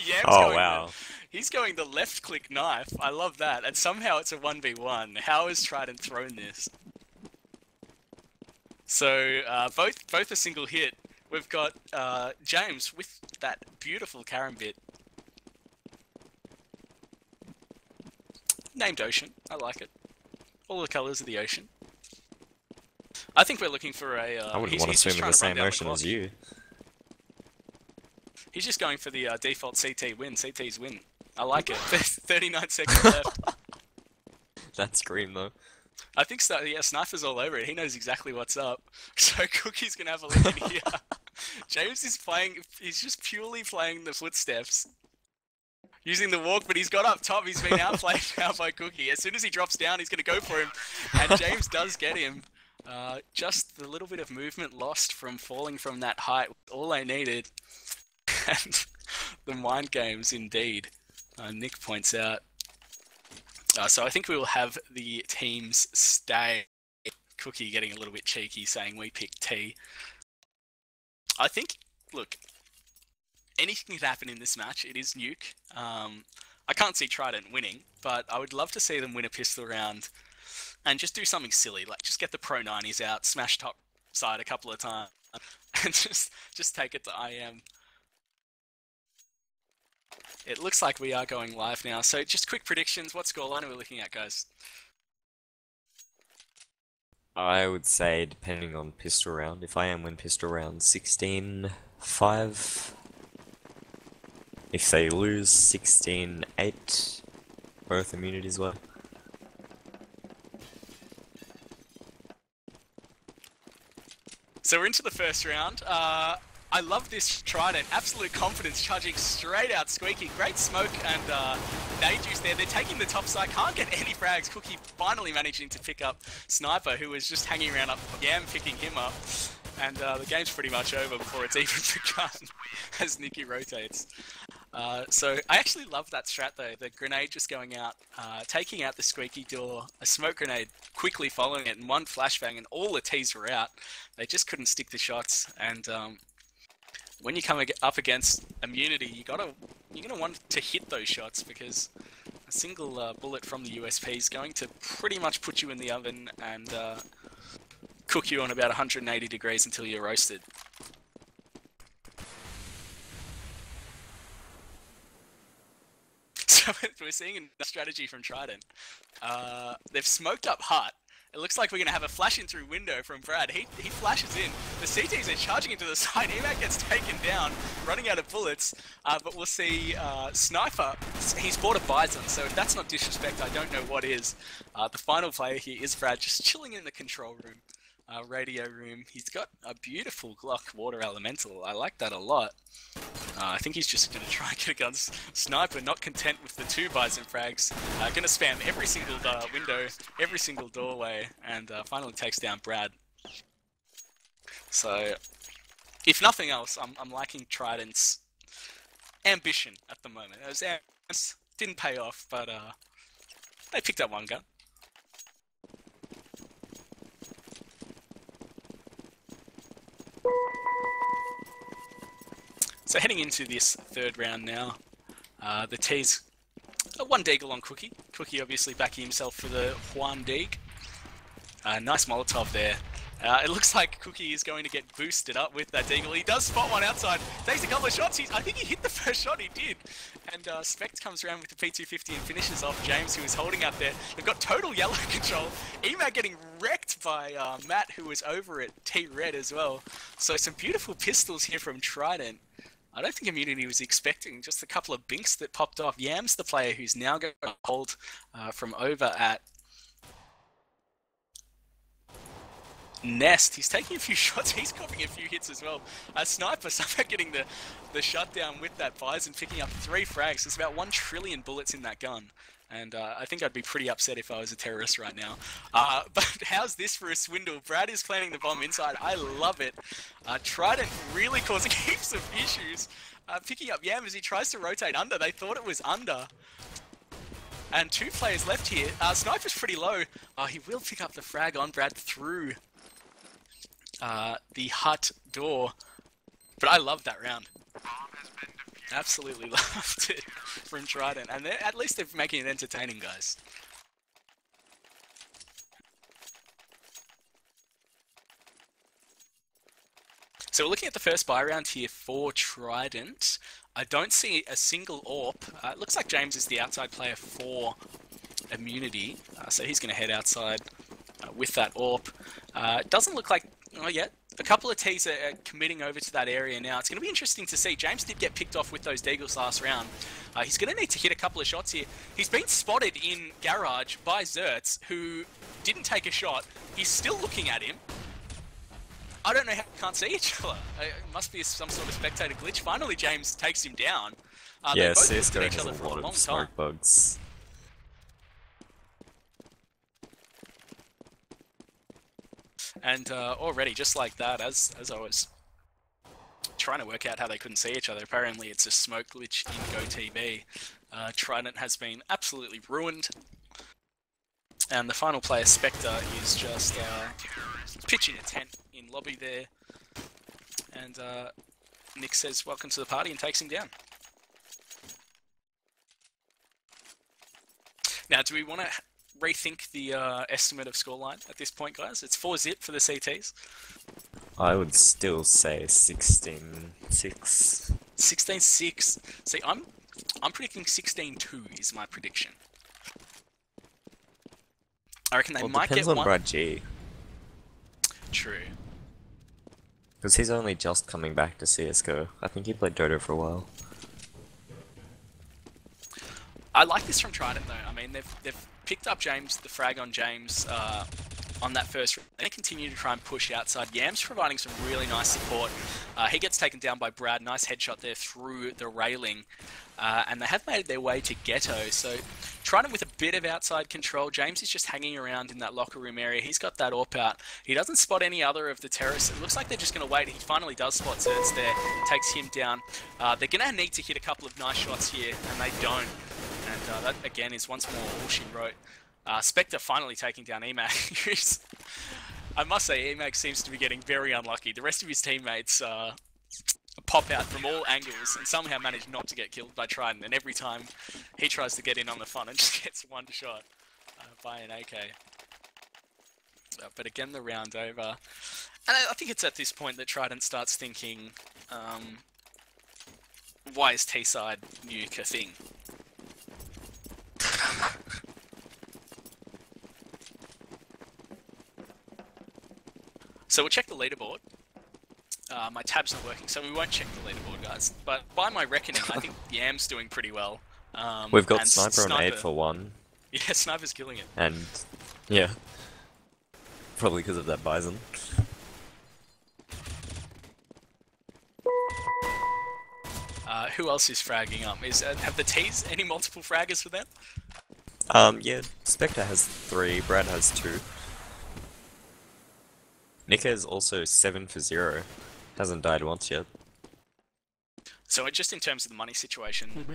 Yam's going he's going the left click knife. I love that. And somehow it's a 1v1. How has Trident thrown this? So both a single hit. We've got James with that beautiful Karambit. Named Ocean. I like it. All the colours of the ocean. I think we're looking for a... I wouldn't want to swim in the same ocean as you. He's just going for the default CT win. CT's win. I like it. 39 seconds left. That's green though. I think so. Yeah, Sniper's all over it. He knows exactly what's up. So Cookie's going to have a look in here. James is playing... He's just purely playing the footsteps. Using the walk, but he's got up top. He's been outplayed now by Cookie. As soon as he drops down, he's going to go for him. And James does get him. Just the little bit of movement lost from falling from that height. All I needed. And the mind games, indeed. Nick points out. So I think we will have the teams stay. Cookie getting a little bit cheeky, saying we picked T. I think, look, anything could happen in this match. It is Nuke. I can't see Trident winning, but I would love to see them win a pistol round and just do something silly, like just get the Pro 90s out, smash top side a couple of times, and just take it to IM. It looks like we are going live now, so just quick predictions. What scoreline are we looking at, guys? I would say, depending on pistol round, if I am win pistol round, 16-5. If they lose, 16-8. Both immunities were. So we're into the first round. I love this Trident. Absolute confidence, charging straight out Squeaky. Great smoke and nade juice there. They're taking the top side. Can't get any frags. Cookie finally managing to pick up Sniper, who was just hanging around up. Yam picking him up. And the game's pretty much over before it's even begun as Nikki rotates. So I actually love that strat though. The grenade just going out, taking out the Squeaky door, a smoke grenade quickly following it, and one flashbang, and all the T's were out. They just couldn't stick the shots. And when you come up against Immunity, you're gonna want to hit those shots, because a single bullet from the USP is going to pretty much put you in the oven and cook you on about 180 degrees until you're roasted. So we're seeing a strategy from Trident. They've smoked up hut, It looks like we're going to have a flash in through window from Brad. He flashes in. The CTs are charging into the side. Emac gets taken down, running out of bullets. But we'll see Sniper. He's bought a Bison, so if that's not disrespect, I don't know what is. The final player here is Brad, just chilling in the control room. Radio room. He's got a beautiful Glock Water Elemental. I like that a lot. I think he's just going to try and get a gun. Sniper, not content with the 2 Bison frags. Going to spam every single window, every single doorway, and finally takes down Brad. So, if nothing else, I'm liking Trident's ambition at the moment. Those ambitions didn't pay off, but they picked up one gun. So heading into this 3rd round now, the T's one Deagle on Cookie. Cookie obviously backing himself for the Juan Deag. Nice Molotov there. It looks like Cookie is going to get boosted up with that Deagle. He does spot one outside, takes a couple of shots. I think he hit the first shot, he did. And Spect comes around with the P250 and finishes off James, who is holding out there. They've got total yellow control. Emac getting wrecked by Matt, who was over at T-Red as well. So some beautiful pistols here from Trident. I don't think Immunity was expecting just a couple of binks that popped off. Yam's the player who's now going to hold from over at Nest. He's taking a few shots. He's copying a few hits as well. Sniper somehow getting the shutdown with that Bison, picking up 3 frags. There's about 1 trillion bullets in that gun. And I think I'd be pretty upset if I was a terrorist right now. But how's this for a swindle? Brad is planting the bomb inside. I love it. Trident really causing heaps of issues. Picking up Yam as he tries to rotate under. They thought it was under. And 2 players left here. Sniper's pretty low. He will pick up the frag on Brad through the hut door. But I love that round. Absolutely loved it from Trident, and at least they're making it entertaining, guys. So we're looking at the first buy round here for Trident. I don't see a single AWP. It looks like James is the outside player for Immunity, so he's going to head outside with that AWP. It doesn't look like... Oh, yeah. A couple of T's are committing over to that area now. It's going to be interesting to see. James did get picked off with those Deagles last round. He's going to need to hit a couple of shots here. He's been spotted in Garage by Zertz, who didn't take a shot. He's still looking at him. I don't know how they can't see each other. It must be some sort of spectator glitch. Finally, James takes him down. Yeah, CSGO has a lot of smoke bugs. And already, just like that, as I was trying to work out how they couldn't see each other, apparently it's a smoke glitch in GoTB. Trident has been absolutely ruined. And the final player, Spectre, is just pitching a tent in lobby there. And Nick says, welcome to the party, and takes him down. Now, do we want to rethink the estimate of scoreline at this point, guys? It's 4-0 for the CTs. I would still say 16-6. 16-6. See, I'm predicting 16-2 is my prediction. I reckon they might get one. Depends on Brad G. True. Because he's only just coming back to CSGO. I think he played Dota for a while. I like this from Trident though. I mean, they've picked up James, the frag on James on that first round. They continue to try and push outside. Yam's providing some really nice support. He gets taken down by Brad. Nice headshot there through the railing. And they have made their way to Ghetto. So Trident with a bit of outside control. James is just hanging around in that locker room area. He's got that AWP out. He doesn't spot any other of the terrorists. It looks like they're just going to wait. He finally does spot Zertz there. Takes him down. They're going to need to hit a couple of nice shots here, and they don't. And that, again, is once more all she wrote. Spectre finally taking down Emac. I must say, Emac seems to be getting very unlucky. The rest of his teammates pop out from all angles and somehow manage not to get killed by Trident. And every time he tries to get in on the fun and just gets one shot by an AK. But again, the round over. And I think it's at this point that Trident starts thinking, why is T-side nuke a thing? So we'll check the leaderboard. My tab's not working, so we won't check the leaderboard, guys. But by my reckoning, I think Yam's doing pretty well. We've got and Sniper on 8 for 1. Yeah, Sniper's killing it. And, yeah. Probably because of that Bison. Who else is fragging up? Have the T's any multiple fraggers for them? Yeah, Spectre has 3, Brad has 2. Nick is also 7 for 0. Hasn't died once yet. So just in terms of the money situation,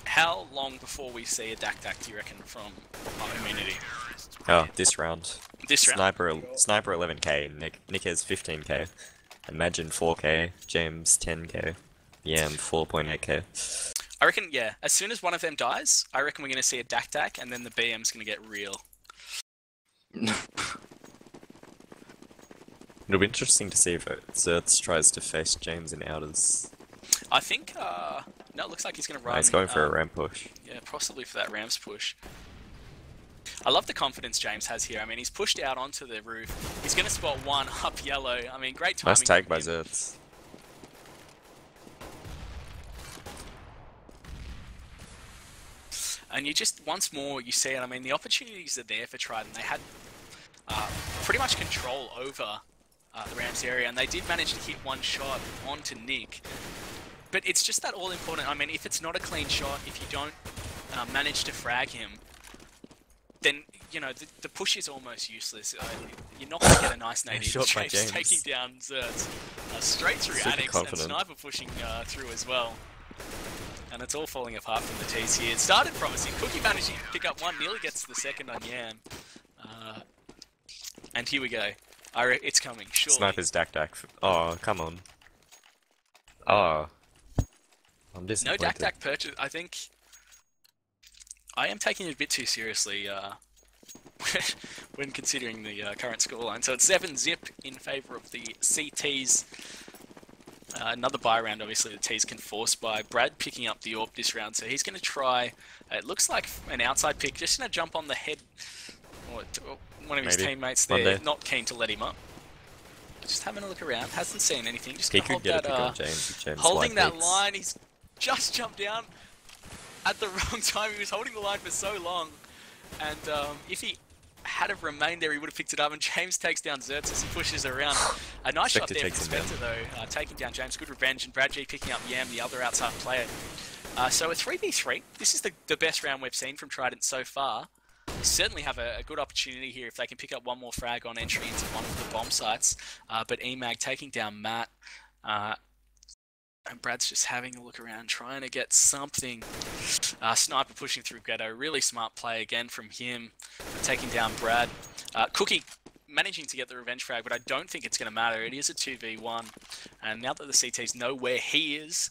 how long before we see a Dak do you reckon from our community? Oh, this round. This round? Sniper 11k, Nick has 15k. Imagine 4k, James 10k, Yam 4.8k. I reckon, yeah, as soon as one of them dies, I reckon we're going to see a Dak, and then the BM's going to get real. It'll be interesting to see if Zertz tries to face James in outers. I think, no, it looks like he's going to run. He's going for a ramp push. Yeah, possibly for that ramps push. I love the confidence James has here. I mean, he's pushed out onto the roof. He's going to spot one up yellow. I mean, great timing. Nice tag by Zertz. And you just, once more, you see it. I mean, the opportunities are there for Trident. They had pretty much control over the ramps area, and they did manage to hit one shot onto Nick. But it's just that all-important. I mean, if it's not a clean shot, if you don't manage to frag him, then, you know, the push is almost useless. You're not going to get a nice native. James taking down Zertz straight through Addicts, and Sniper pushing through as well. And it's all falling apart from the T's here. It started promising. Cookie managing to pick up one, nearly gets the second on Yam. And here we go. It's coming, surely. Sniper's Dak. Oh, come on. Oh. I'm disappointed. No Dak purchase. I think I am taking it a bit too seriously when considering the current scoreline. So it's 7-zip in favour of the CTs. Another buy round, obviously, the T's can force by Brad picking up the AWP this round. So he's going to try, it looks like an outside pick, just going to jump on the head. Or one of his teammates there, not keen to let him up. Just having a look around, hasn't seen anything. Just going to hold that, James holding that line. He's just jumped down at the wrong time. He was holding the line for so long. And if he had have remained there, he would have picked it up, and James takes down Zertz as he pushes around. A nice shot there from Spectre, though, taking down James. Good revenge, and Brad G picking up Yam, the other outside player. So a 3v3. This is the best round we've seen from Trident so far. They certainly have a good opportunity here if they can pick up one more frag on entry into one of the bomb sites. But Emag taking down Matt. And Brad's just having a look around, trying to get something. Sniper pushing through Ghetto. Really smart play again from him, taking down Brad. Cookie managing to get the revenge frag, but I don't think it's going to matter. It is a 2v1. And now that the CTs know where he is,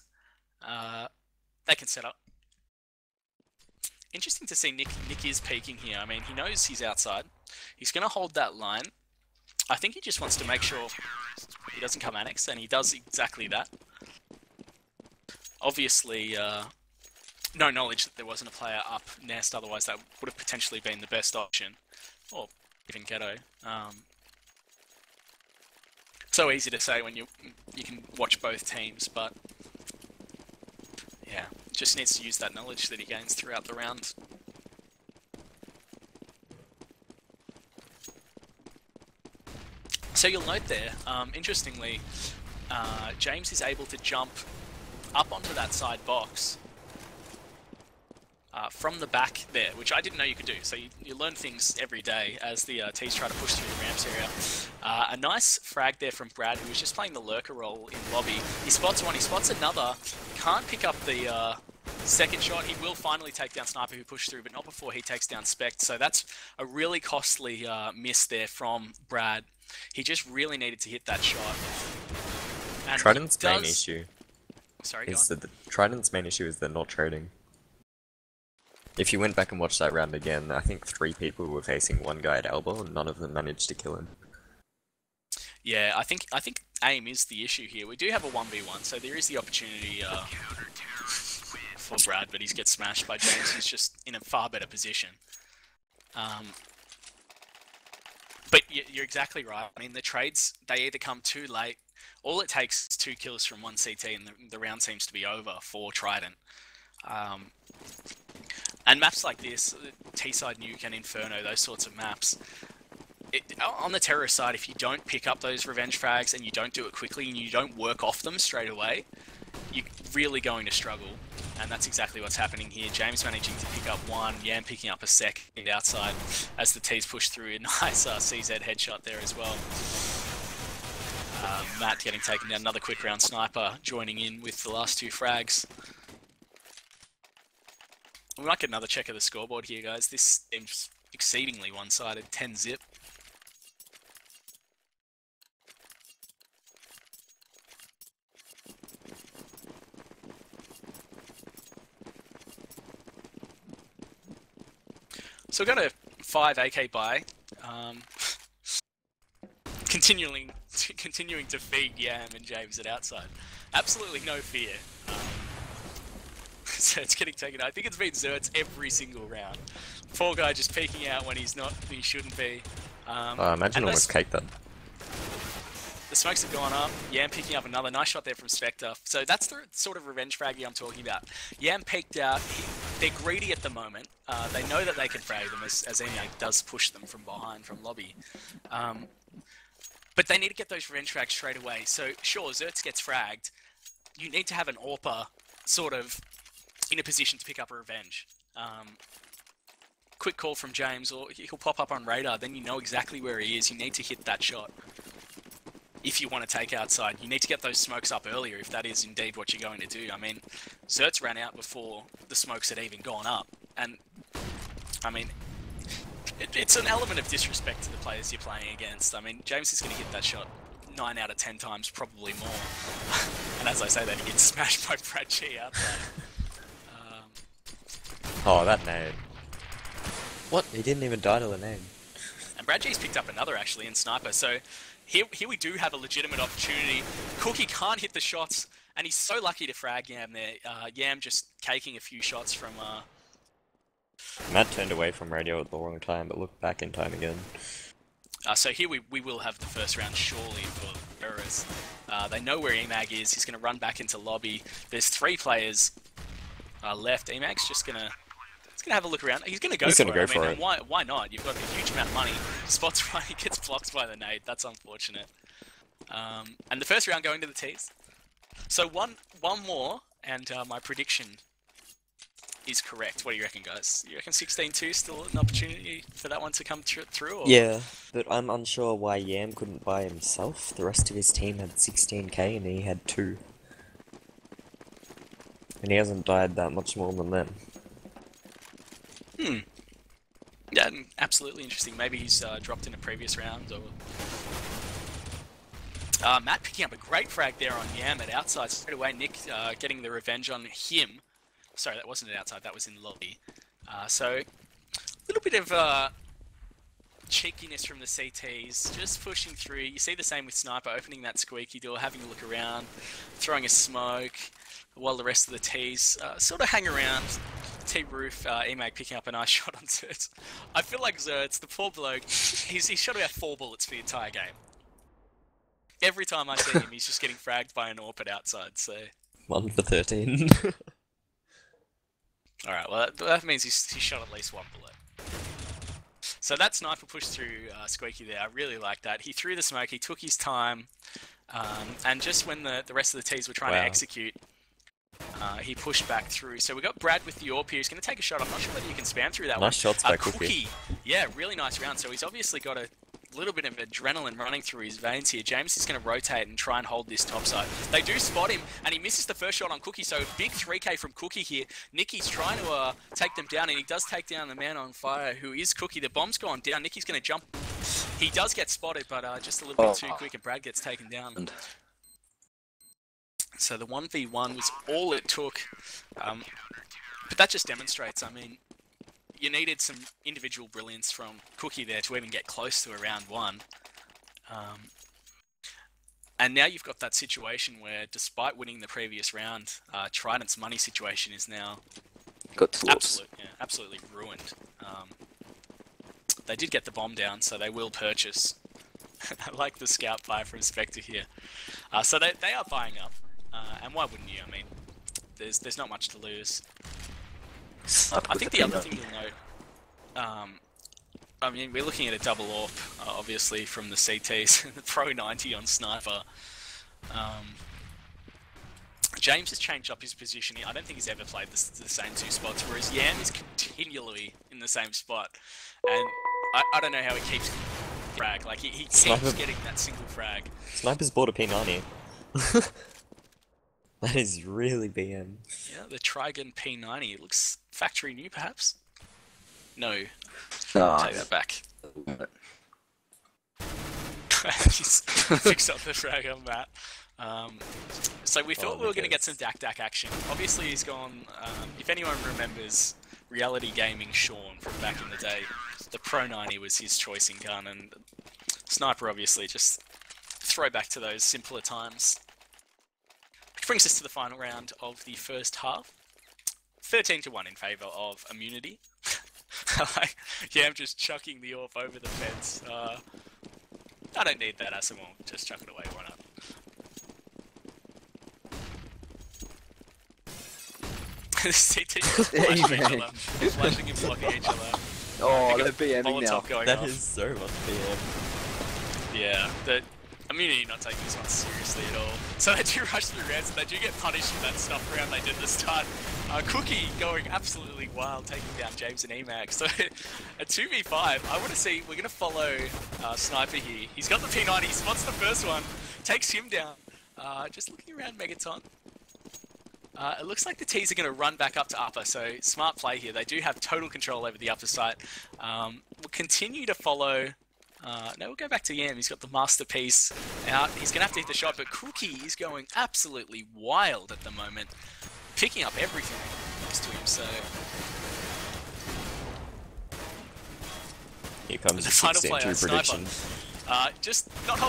they can set up. Interesting to see Nick is peeking here. I mean, he knows he's outside. He's going to hold that line. I think he just wants to make sure he doesn't come annex, and he does exactly that. Obviously, no knowledge that there wasn't a player up nest, otherwise that would have potentially been the best option. Or even Ghetto. So easy to say when you can watch both teams, but yeah, just needs to use that knowledge that he gains throughout the round. So you'll note there, interestingly, James is able to jump up onto that side box from the back there, which I didn't know you could do. So you learn things every day as the T's try to push through the ramps area. A nice frag there from Brad, who was just playing the lurker role in lobby. He spots one, he spots another. Can't pick up the second shot. He will finally take down Sniper, who pushed through, but not before he takes down Spect. So that's a really costly miss there from Brad. He just really needed to hit that shot. And Trident's main issue. Sorry, is that Trident's main issue is they're not trading. If you went back and watched that round again, I think 3 people were facing one guy at elbow, and none of them managed to kill him. Yeah, I think aim is the issue here. We do have a 1v1, so there is the opportunity for Brad, but he gets smashed by James, who's just in a far better position. But you're exactly right. I mean, the trades, they either come too late. All it takes is 2 kills from one CT and the round seems to be over for Trident. And maps like this, T-Side Nuke and Inferno, those sorts of maps, on the terrorist side, if you don't pick up those revenge frags and you don't do it quickly and you don't work off them straight away, you're really going to struggle. And that's exactly what's happening here. James managing to pick up one, Yam picking up a second outside as the T's push through. A nice CZ headshot there as well. Matt getting taken down. Another quick round sniper joining in with the last 2 frags. We might get another check of the scoreboard here, guys. This seems exceedingly one-sided, 10-zip. So we've got a 5 AK buy, continuing to feed Yam and James at outside. Absolutely no fear. So it's getting taken out. I think it's been Zerts every single round. Poor guy just peeking out when he's not, he shouldn't be. Imagine almost cake that. The smokes have gone up. Yam picking up another nice shot there from Spectre. So that's the sort of revenge fraggy I'm talking about. Yam peeked out. They're greedy at the moment. They know that they can frag them as EMAG does push them from behind, from lobby. But they need to get those revenge frags straight away. So sure, Zerts gets fragged. You need to have an AWPer sort of in a position to pick up a revenge. Quick call from James, or he'll pop up on radar, then you know exactly where he is. You need to hit that shot. If you want to take outside, you need to get those smokes up earlier if that is indeed what you're going to do. I mean, Zerts ran out before the smokes had even gone up, and I mean, it's an element of disrespect to the players you're playing against. I mean, James is going to hit that shot 9 out of 10 times, probably more. And as I say that, he gets smashed by Brad G outside. Oh, that nade. What? He didn't even die to the nade. And Brad G's picked up another actually in Sniper, so here we do have a legitimate opportunity. Cookie can't hit the shots, and he's so lucky to frag Yam there. Yam just caking a few shots from... Matt turned away from radio at the wrong time, but looked back in time again. So here we will have the first round surely for terrorists. They know where EMAG is. He's going to run back into lobby. There's 3 players left. EMAG's just going to... He's going to have a look around. He's going to go for it. Why not? You've got a huge amount of money. Spots right, he gets blocked by the nade. That's unfortunate. And the first round going to the T's. So one more, and my prediction is correct. What do you reckon, guys? You reckon 16-2 still an opportunity for that one to come through? Or? Yeah, but I'm unsure why Yam couldn't buy himself. The rest of his team had 16k and he had 2. And he hasn't died that much more than them. Yeah, absolutely interesting. Maybe he's dropped in a previous round, or... Matt picking up a great frag there on Yam at outside. Straight away, Nick getting the revenge on him. Sorry, that wasn't at outside, that was in lobby. So, a little bit of cheekiness from the CTs, just pushing through. You see the same with Sniper, opening that squeaky door, having a look around, throwing a smoke, while the rest of the Ts sort of hang around. T-Roof, EMAG picking up a nice shot on Zerts. I feel like Zerts, the poor bloke, he's shot about 4 bullets for the entire game. Every time I see him, he's just getting fragged by an AWP outside, so... 1 for 13. Alright, well that means he's shot at least 1 bullet. So that sniper pushed through Squeaky there, I really like that. He threw the smoke, he took his time, and just when the rest of the Ts were trying to execute, he pushed back through. So we got Brad with the AWP here. He's going to take a shot. I'm not sure whether you can spam through that one. Nice shots by Cookie. Yeah, really nice round. So he's obviously got a little bit of adrenaline running through his veins here. James is going to rotate and try and hold this top side. They do spot him, and he misses the first shot on Cookie. So big 3k from Cookie here. Nicky's trying to take them down, and he does take down the man on fire, who is Cookie. The bomb's gone down. Nicky's going to jump. He does get spotted, but just a little bit too quick, and Brad gets taken down. So the 1v1 was all it took, but that just demonstrates, I mean, you needed some individual brilliance from Cookie there to even get close to a round 1. And now you've got that situation where, despite winning the previous round, Trident's money situation is now absolutely ruined. they did get the bomb down, so they will purchase. I like the scout buy from Spectre here. So they are buying up, and why wouldn't you? I mean, there's not much to lose. I think the other thing you'll note, I mean, we're looking at a double AWP, obviously, from the CTs. The Pro 90 on Sniper. James has changed up his position here. I don't think he's ever played the same two spots, whereas Yam is continually in the same spot. And I don't know how he keeps frag. Like, he keeps getting that single frag. Sniper's bought a P90. That is really BM. Yeah, the Trigon P90. It looks factory new, perhaps? No. No. Take that back. He's fixed up the frag on that. So we thought we were going to get some Dak action. Obviously he's gone, if anyone remembers Reality Gaming Sean from back in the day, the Pro 90 was his choice in gun, and Sniper obviously just throw back to those simpler times. Which brings us to the final round of the first half. 13-1 in favour of Immunity. Yeah, I'm just chucking the AWP over the fence. I don't need that Asimov, just chuck it away, why not? CT flashing each other. Flashing and blocking each other. Oh, they're BMing now. That is so much BM. Yeah, the Immunity not taking this one seriously at all. So they do rush through rounds and they do get punished for that stuff round they did at the start. Cookie going absolutely wild, taking down James and Emac. So a 2v5, I want to see, we're going to follow Sniper here. He's got the P90, he spots the first one, takes him down. Just looking around Megaton. It looks like the T's are going to run back up to upper, so smart play here. They do have total control over the upper site. We'll continue to follow. No, we'll go back to Yam. He's got the masterpiece out. He's going to have to hit the shot, but Cookie is going absolutely wild at the moment, picking up everything next to him. So here comes the the final 16-2 player, prediction. Sniper. Just not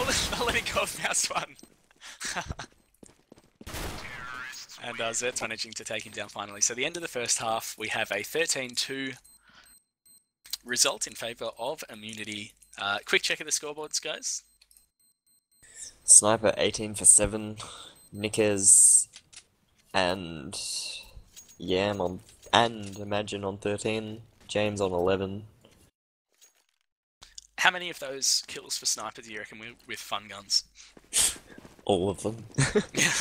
letting go of mouse one. And Zert's managing to take him down finally. So the end of the first half, we have a 13-2 result in favour of Immunity. Quick check of the scoreboards, guys. Sniper 18 for 7, Nickers and Yam on, and Imagine on 13, James on 11. How many of those kills for Sniper do you reckon with fun guns? All of them. Yeah,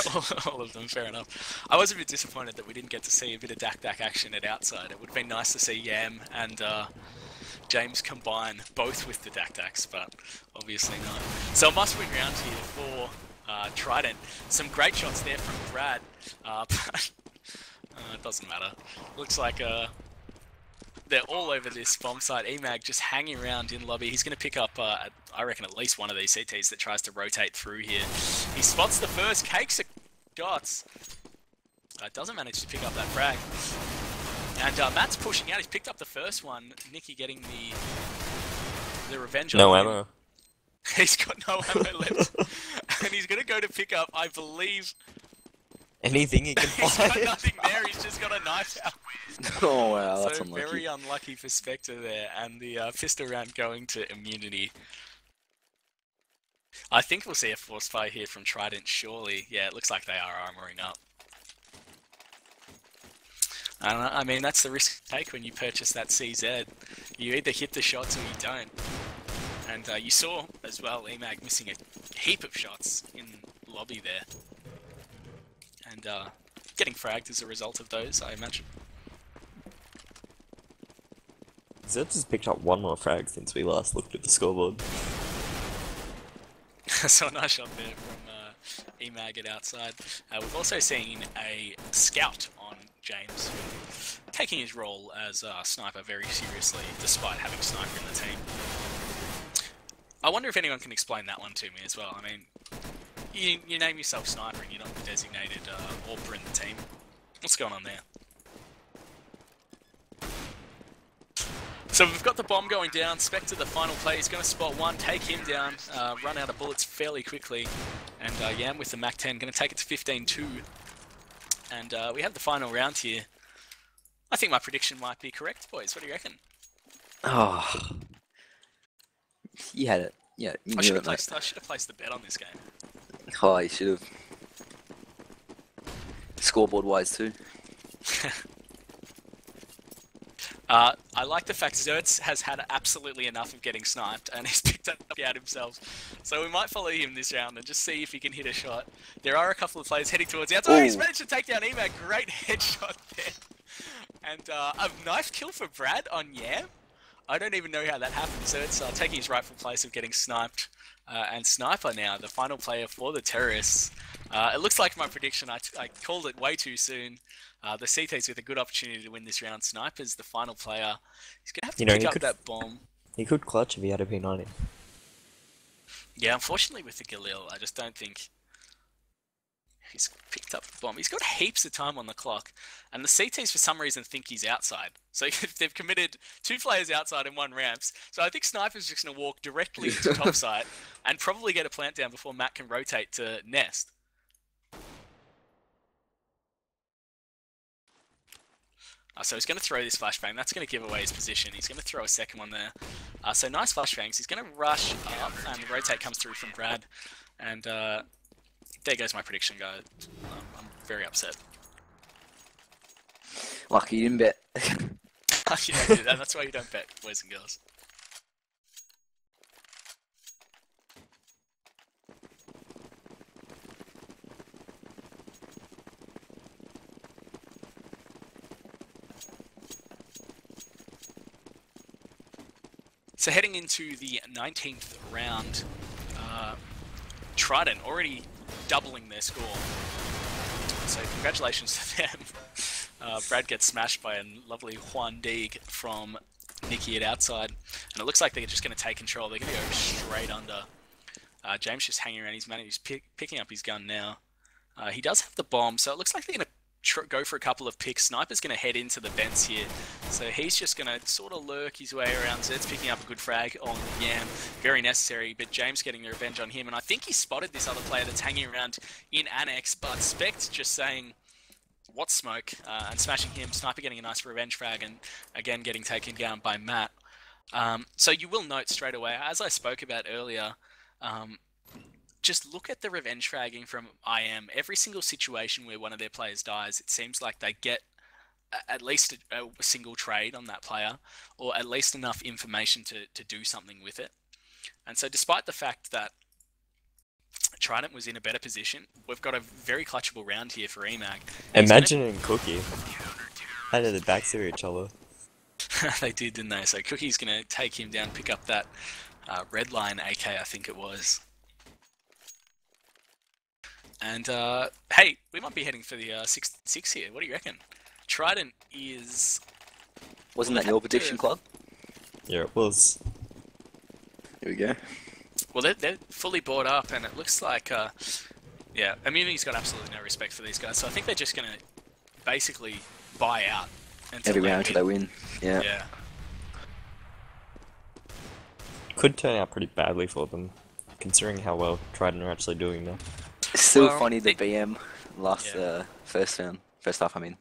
all of them, fair enough. I was a bit disappointed that we didn't get to see a bit of Dak action at outside. It would have been nice to see Yam and James combine both with the Daks, but obviously not. So a must-win round here for Trident. Some great shots there from Brad, but it doesn't matter. Looks like they're all over this bomb site. Emag just hanging around in lobby. He's going to pick up, I reckon, at least one of these CTs that tries to rotate through here. He spots the first, cakes a shots. Doesn't manage to pick up that frag. And Matt's pushing out. He's picked up the first one. Nicky getting the revenge on him. No ammo. He's got no ammo left. And he's going to go to pick up, I believe... Anything he can He's find. got nothing there. He's just got a knife out. Oh wow, that's so unlucky. very unlucky for Spectre there, and the pistol round going to Immunity. I think we'll see a force fire here from Trident, surely. Yeah, it looks like they are armoring up. I mean, that's the risk you take when you purchase that CZ. You either hit the shots or you don't. And you saw, as well, Emag missing a heap of shots in lobby there. And getting fragged as a result of those, I imagine. Zed has picked up one more frag since we last looked at the scoreboard. So a nice shot there from Emag at outside. We've also seen a scout on James, taking his role as Sniper very seriously, despite having Sniper in the team. I wonder if anyone can explain that one to me as well. I mean, you name yourself Sniper and you're not the designated AWPer in the team. What's going on there? So we've got the bomb going down. Spectre, the final play, is going to spot one, take him down, run out of bullets fairly quickly. And Yam with the MAC-10 going to take it to 15-2. And we have the final round here. I think my prediction might be correct, boys. What do you reckon? Oh, You had it. Yeah, you I knew should it, mate. have placed the bet on this game. Oh, you should have. Scoreboard wise too. I like the fact Zertz has had absolutely enough of getting sniped and he's picked up out himself. So we might follow him this round and just see if he can hit a shot. There are a couple of players heading towards the outside. Oh, he's managed to take down Emag. Great headshot there. And a knife kill for Brad on Yam. I don't even know how that happened. Zertz taking his rightful place of getting sniped. And Sniper now, the final player for the Terrorists. It looks like my prediction, I called it way too soon. The CT's with a good opportunity to win this round. Sniper's the final player. He's going to have to pick up that bomb. He could clutch if he had a P90. Yeah, unfortunately with the Galil, I just don't think he's picked up the bomb. He's got heaps of time on the clock. And the CTs for some reason think he's outside. So they've committed 2 players outside and 1 ramps. So I think Sniper's just going to walk directly into top site and probably get a plant down before Matt can rotate to Nest. So he's going to throw this flashbang. That's going to give away his position. He's going to throw a second one there. So nice flashbangs. He's going to rush up, and the rotate comes through from Brad. And there goes my prediction, guys. I'm very upset. Lucky you didn't bet. Yeah, and that's why you don't bet, boys and girls. So heading into the 19th round, Trident already doubling their score. So congratulations to them. Brad gets smashed by a lovely Juan Deeg from Nicky at outside. And it looks like they're just going to take control. They're going to go straight under. James just hanging around his man. He's picking up his gun now. He does have the bomb, so it looks like they're going to go for a couple of picks. Sniper's going to head into the vents here. So he's just going to sort of lurk his way around. Zed's picking up a good frag on Yam. Very necessary, but James getting the revenge on him. And I think he spotted this other player that's hanging around in Annex, but Spect just saying, what smoke? And smashing him. Sniper getting a nice revenge frag and again getting taken down by Matt. So you will note straight away, as I spoke about earlier, just look at the revenge fragging from IM. Every single situation where one of their players dies, it seems like they get at least a single trade on that player, or at least enough information to do something with it. And so despite the fact that Trident was in a better position, we've got a very clutchable round here for EMAG. Imagine Cookie. How did they backseat each other? They did, didn't they? So Cookie's going to take him down, pick up that red line AK, I think it was. And, hey, we might be heading for the 6 here. What do you reckon? Trident is... Wasn't that your prediction, Club? Yeah, it was. Here we go. Well, they're fully bought up, and it looks like, yeah, Immunity's got absolutely no respect for these guys. So I think they're just going to basically buy out. Every round until they win. Yeah. Yeah. Could turn out pretty badly for them, considering how well Trident are actually doing now. It's still funny the BM last first half, I mean.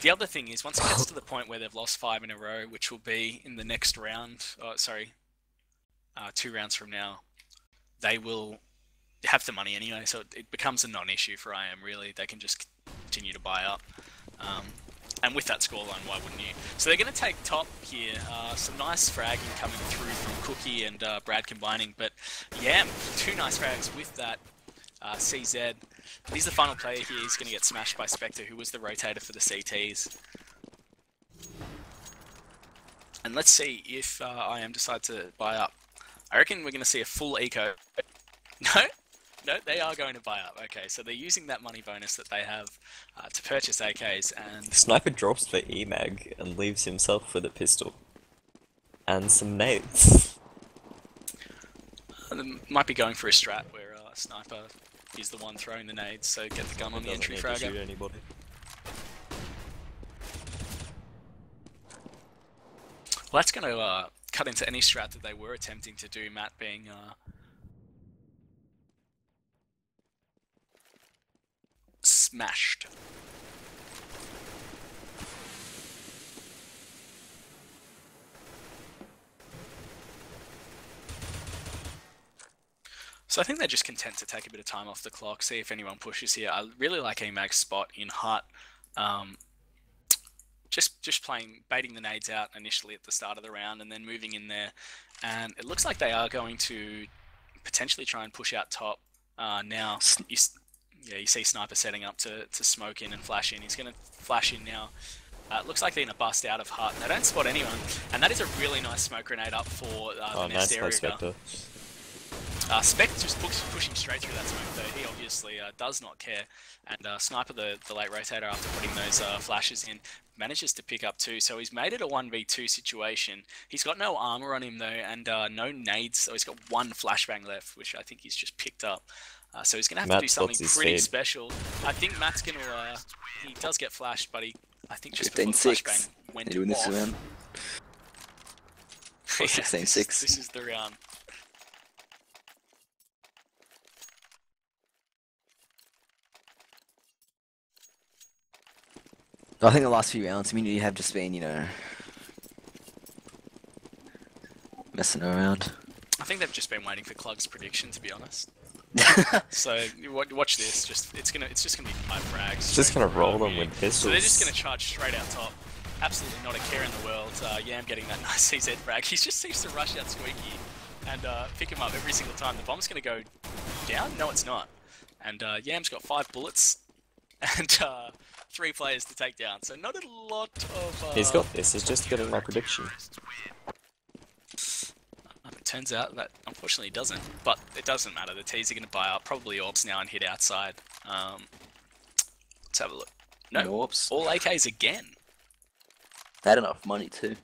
The other thing is, once it gets to the point where they've lost 5 in a row, which will be in the next round, 2 rounds from now, they will have the money anyway, so it becomes a non-issue for IM, really. They can just continue to buy up. And with that scoreline, why wouldn't you? So they're going to take top here. Some nice fragging coming through from Cookie and Brad combining, but Yam, 2 nice frags with that. CZ, he's the final player here. He's going to get smashed by Spectre, who was the rotator for the CTs. And let's see if IM decide to buy up. I reckon we're going to see a full eco. No, they are going to buy up. Okay, so they're using that money bonus that they have to purchase AKs, and... Sniper drops for EMAG and leaves himself with a pistol. And some nades. They might be going for a strat where Sniper is the one throwing the nades, so get the gun on the entry fragger. Shoot anybody. Well, that's going to cut into any strat that they were attempting to do, Matt being smashed. So I think they're just content to take a bit of time off the clock, see if anyone pushes here. I really like Emag's spot in Hut. Just playing, baiting the nades out initially at the start of the round and then moving in there. And it looks like they are going to potentially try and push out top now. You see Sniper setting up to smoke in and flash in. He's going to flash in now. It looks like they're going to bust out of Hut. They don't spot anyone. And that is a really nice smoke grenade up for the nest area. Spectre. Spectre just pushing straight through that smoke though. He obviously does not care. And Sniper, the late rotator, after putting those flashes in, manages to pick up 2. So he's made it a 1v2 situation. He's got no armor on him though, and no nades. So he's got 1 flashbang left, which I think he's just picked up. So he's going to have to do something pretty special. I think Matt's going to... he does get flashed, but I think just before the flashbang went doing off... this round. Yeah, 16-6. This is the round. I think the last few rounds, Community have just been, you know, messing around. I think they've just been waiting for Clug's prediction, to be honest. So you watch this. It's just gonna be 5 frags. It's just gonna roll them with pistols. So they're just gonna charge straight out top. Absolutely not a care in the world. Yam getting that nice CZ frag. He just seems to rush out Squeaky and pick him up every single time. The bomb's gonna go down. No, it's not. And Yam's got 5 bullets and 3 players to take down. So not a lot of. He's got this. He's just getting my prediction. It turns out that unfortunately doesn't, but it doesn't matter. The T's are going to buy up, probably orbs now and hit outside. Let's have a look. No, orbs. All AKs again. They had enough money too.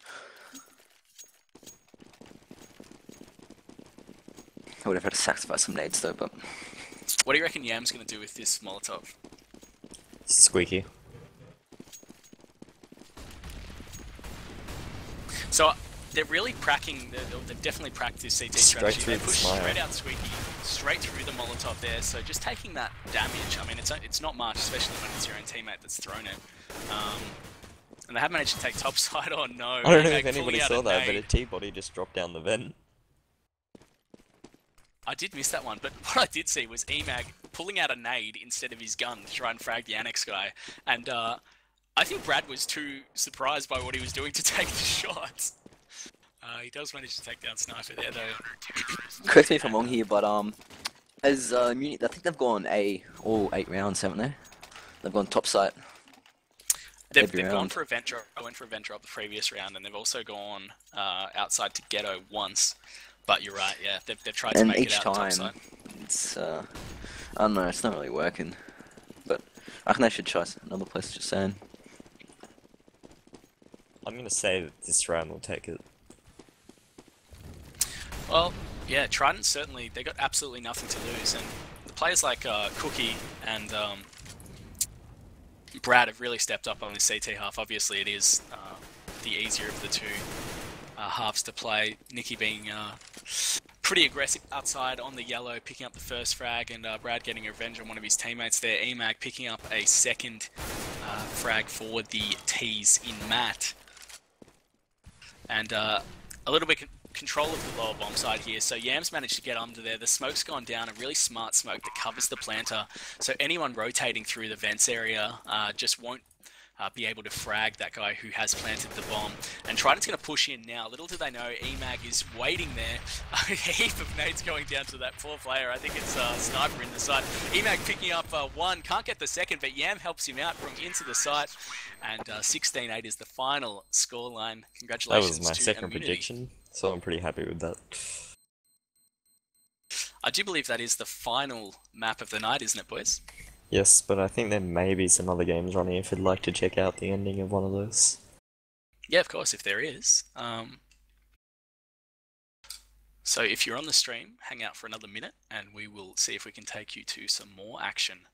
I would have had to sacrifice some nades though, but... What do you reckon Yam's going to do with this Molotov? Squeaky. So they're really cracking, they've definitely cracked this CT strategy. They push straight out Squeaky, straight through the Molotov there, so just taking that damage, I mean, it's not much, especially when it's your own teammate that's thrown it. And they have managed to take topside. Oh no. I don't know if anybody saw that, but a T-body just dropped down the vent. I did miss that one, but what I did see was Emag pulling out a nade instead of his gun to try and frag the Annex guy, and I think Brad was too surprised by what he was doing to take the shots. He does manage to take down Sniper there though. Correct me if I'm wrong here, but as Munich, I think they've gone all 8 rounds, haven't they? They've gone top site. They've gone for a vent drop. I went for a vent drop the previous round, and they've also gone outside to Ghetto once. But you're right, yeah, they've tried to make it out top side. It's I don't know, it's not really working. But I think they should try another place. Just saying. I'm gonna say that this round will take it. Well, yeah, Trident certainly, they got absolutely nothing to lose, and the players like Cookie and Brad have really stepped up on this CT half. Obviously, it is the easier of the 2 halves to play. Nicky being pretty aggressive outside on the yellow, picking up the first frag, and Brad getting revenge on one of his teammates there. Emag picking up a second frag for the T's in Matt. And a little bit control of the lower bomb side here, so Yam's managed to get under there. The smoke's gone down, a really smart smoke that covers the planter, so anyone rotating through the vents area just won't be able to frag that guy who has planted the bomb. And Trident's going to push in now. Little do they know, Emag is waiting there. A heap of nades going down to that 4 player. I think it's Sniper in the side. Emag picking up 1, can't get the second, but Yam helps him out from into the site. And 16-8 is the final scoreline. Congratulations. That was my second prediction, so I'm pretty happy with that. I do believe that is the final map of the night, isn't it, boys? Yes, but I think there may be some other games running if you'd like to check out the ending of one of those. Yeah, of course, if there is. So if you're on the stream, hang out for another minute and we will see if we can take you to some more action.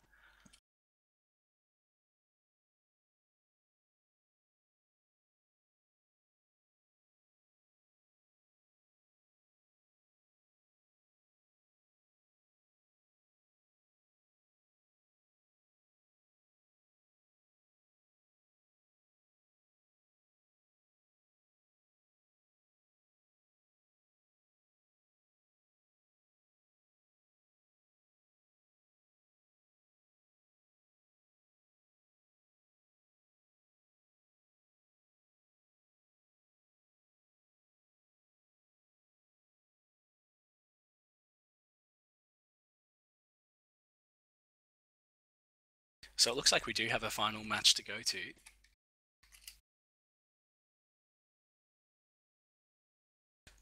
So it looks like we do have a final match to go to.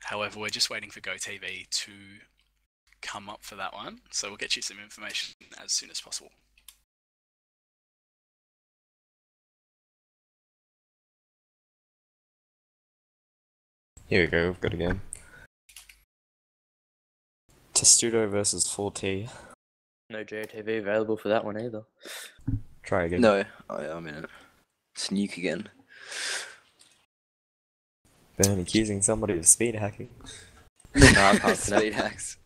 However, we're just waiting for GoTV to come up for that one, so we'll get you some information as soon as possible. Here we go, we've got a game. Testudo versus 4T. No JTV available for that one either. Try again. No, oh yeah, I'm in it. Sneak again. Ben accusing somebody of speed hacking. No, I can't speed hacks.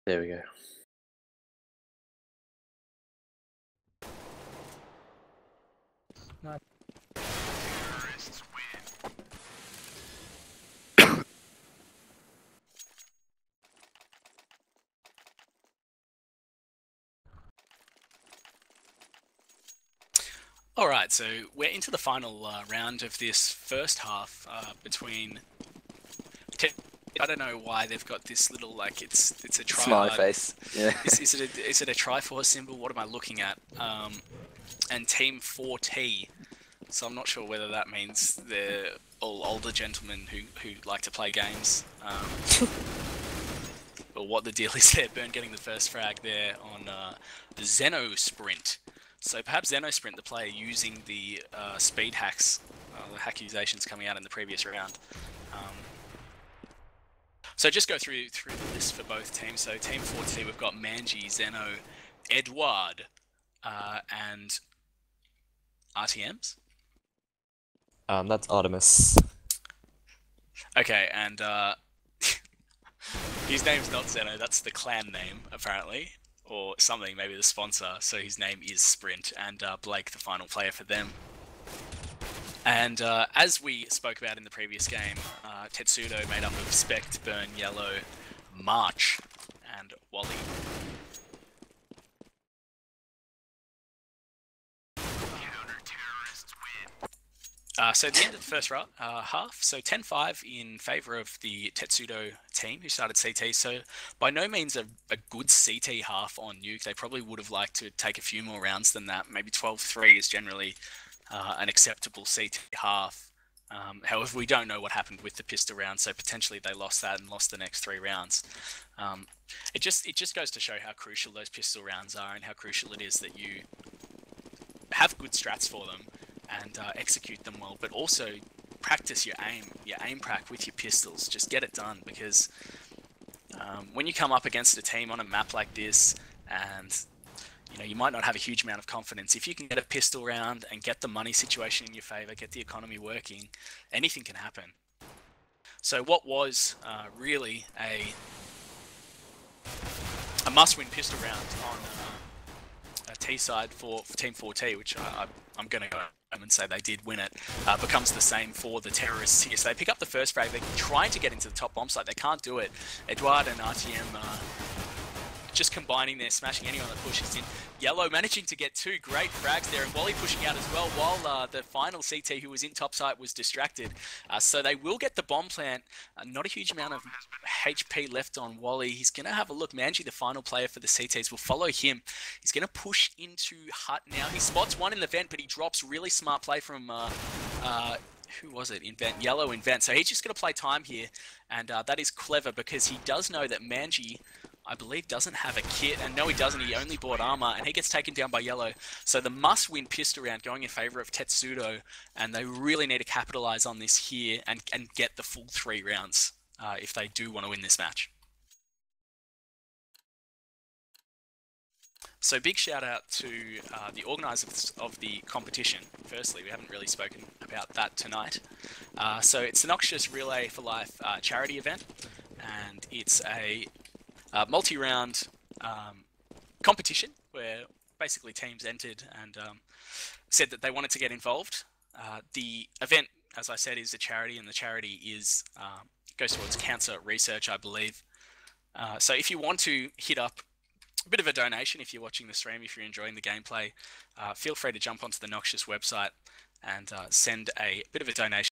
There we go. Alright, so we're into the final round of this first half between... I don't know why they've got this little, like, it's a try. Smiley face. Yeah. Is it a Triforce symbol? What am I looking at? And Team 4T. So I'm not sure whether that means they're all older gentlemen who like to play games. Or what the deal is there. Burn getting the first frag there on the Zeno Sprint. So perhaps Zeno Sprint, the player using the speed hacks, the accusations coming out in the previous round. So just go through the list for both teams. So Team 4T, we've got Manji, Zeno, Edward, and RTMs. That's Artemis. Okay, and his name's not Zeno, that's the clan name, apparently. Or something, maybe the sponsor. So his name is Sprint, and Blake, the final player for them. And as we spoke about in the previous game, Tetsudo made up of Spect, Burn, Yellow, March, and Wally. So at the end of the first half, so 10-5 in favour of the Tetsudo team who started CT. So by no means a good CT half on Nuke. They probably would have liked to take a few more rounds than that. Maybe 12-3 is generally an acceptable CT half. However, we don't know what happened with the pistol round, so potentially they lost that and lost the next 3 rounds. It just goes to show how crucial those pistol rounds are and how crucial it is that you have good strats for them and execute them well, but also practice your aim prac with your pistols. Just get it done, because when you come up against a team on a map like this, and you might not have a huge amount of confidence, if you can get a pistol round and get the money situation in your favor, get the economy working, anything can happen. So what was really a must-win pistol round on a T side for Team 4T, which I'm going to go and say they did win it, becomes the same for the terrorists here. So they pick up the first frag. They're trying to get into the top bomb site. They can't do it. Edward and RTM just combining there, smashing anyone that pushes in. Yellow managing to get 2 great frags there, and Wally pushing out as well, while the final CT who was in top site was distracted. So they will get the bomb plant. Not a huge amount of HP left on Wally. He's going to have a look. Manji, the final player for the CTs, will follow him. He's going to push into Hut now. He spots one in the vent, but he drops. Really smart play from... who was it? Invent. Yellow Invent. So he's just going to play time here, and that is clever, because he does know that Manji, I believe, doesn't have a kit, and no, he doesn't. He only bought armor, and he gets taken down by Yellow. So the must-win pistol round going in favor of Tetsudo, and they really need to capitalize on this here and get the full 3 rounds if they do want to win this match. So big shout out to the organisers of the competition. Firstly, we haven't really spoken about that tonight. So it's the Noxious Relay for Life charity event, and it's a multi-round competition where basically teams entered and said that they wanted to get involved. The event, as I said, is a charity, and the charity is goes towards cancer research, I believe. So if you want to hit up a bit of a donation, if you're watching the stream, if you're enjoying the gameplay, feel free to jump onto the Noxious website and send a bit of a donation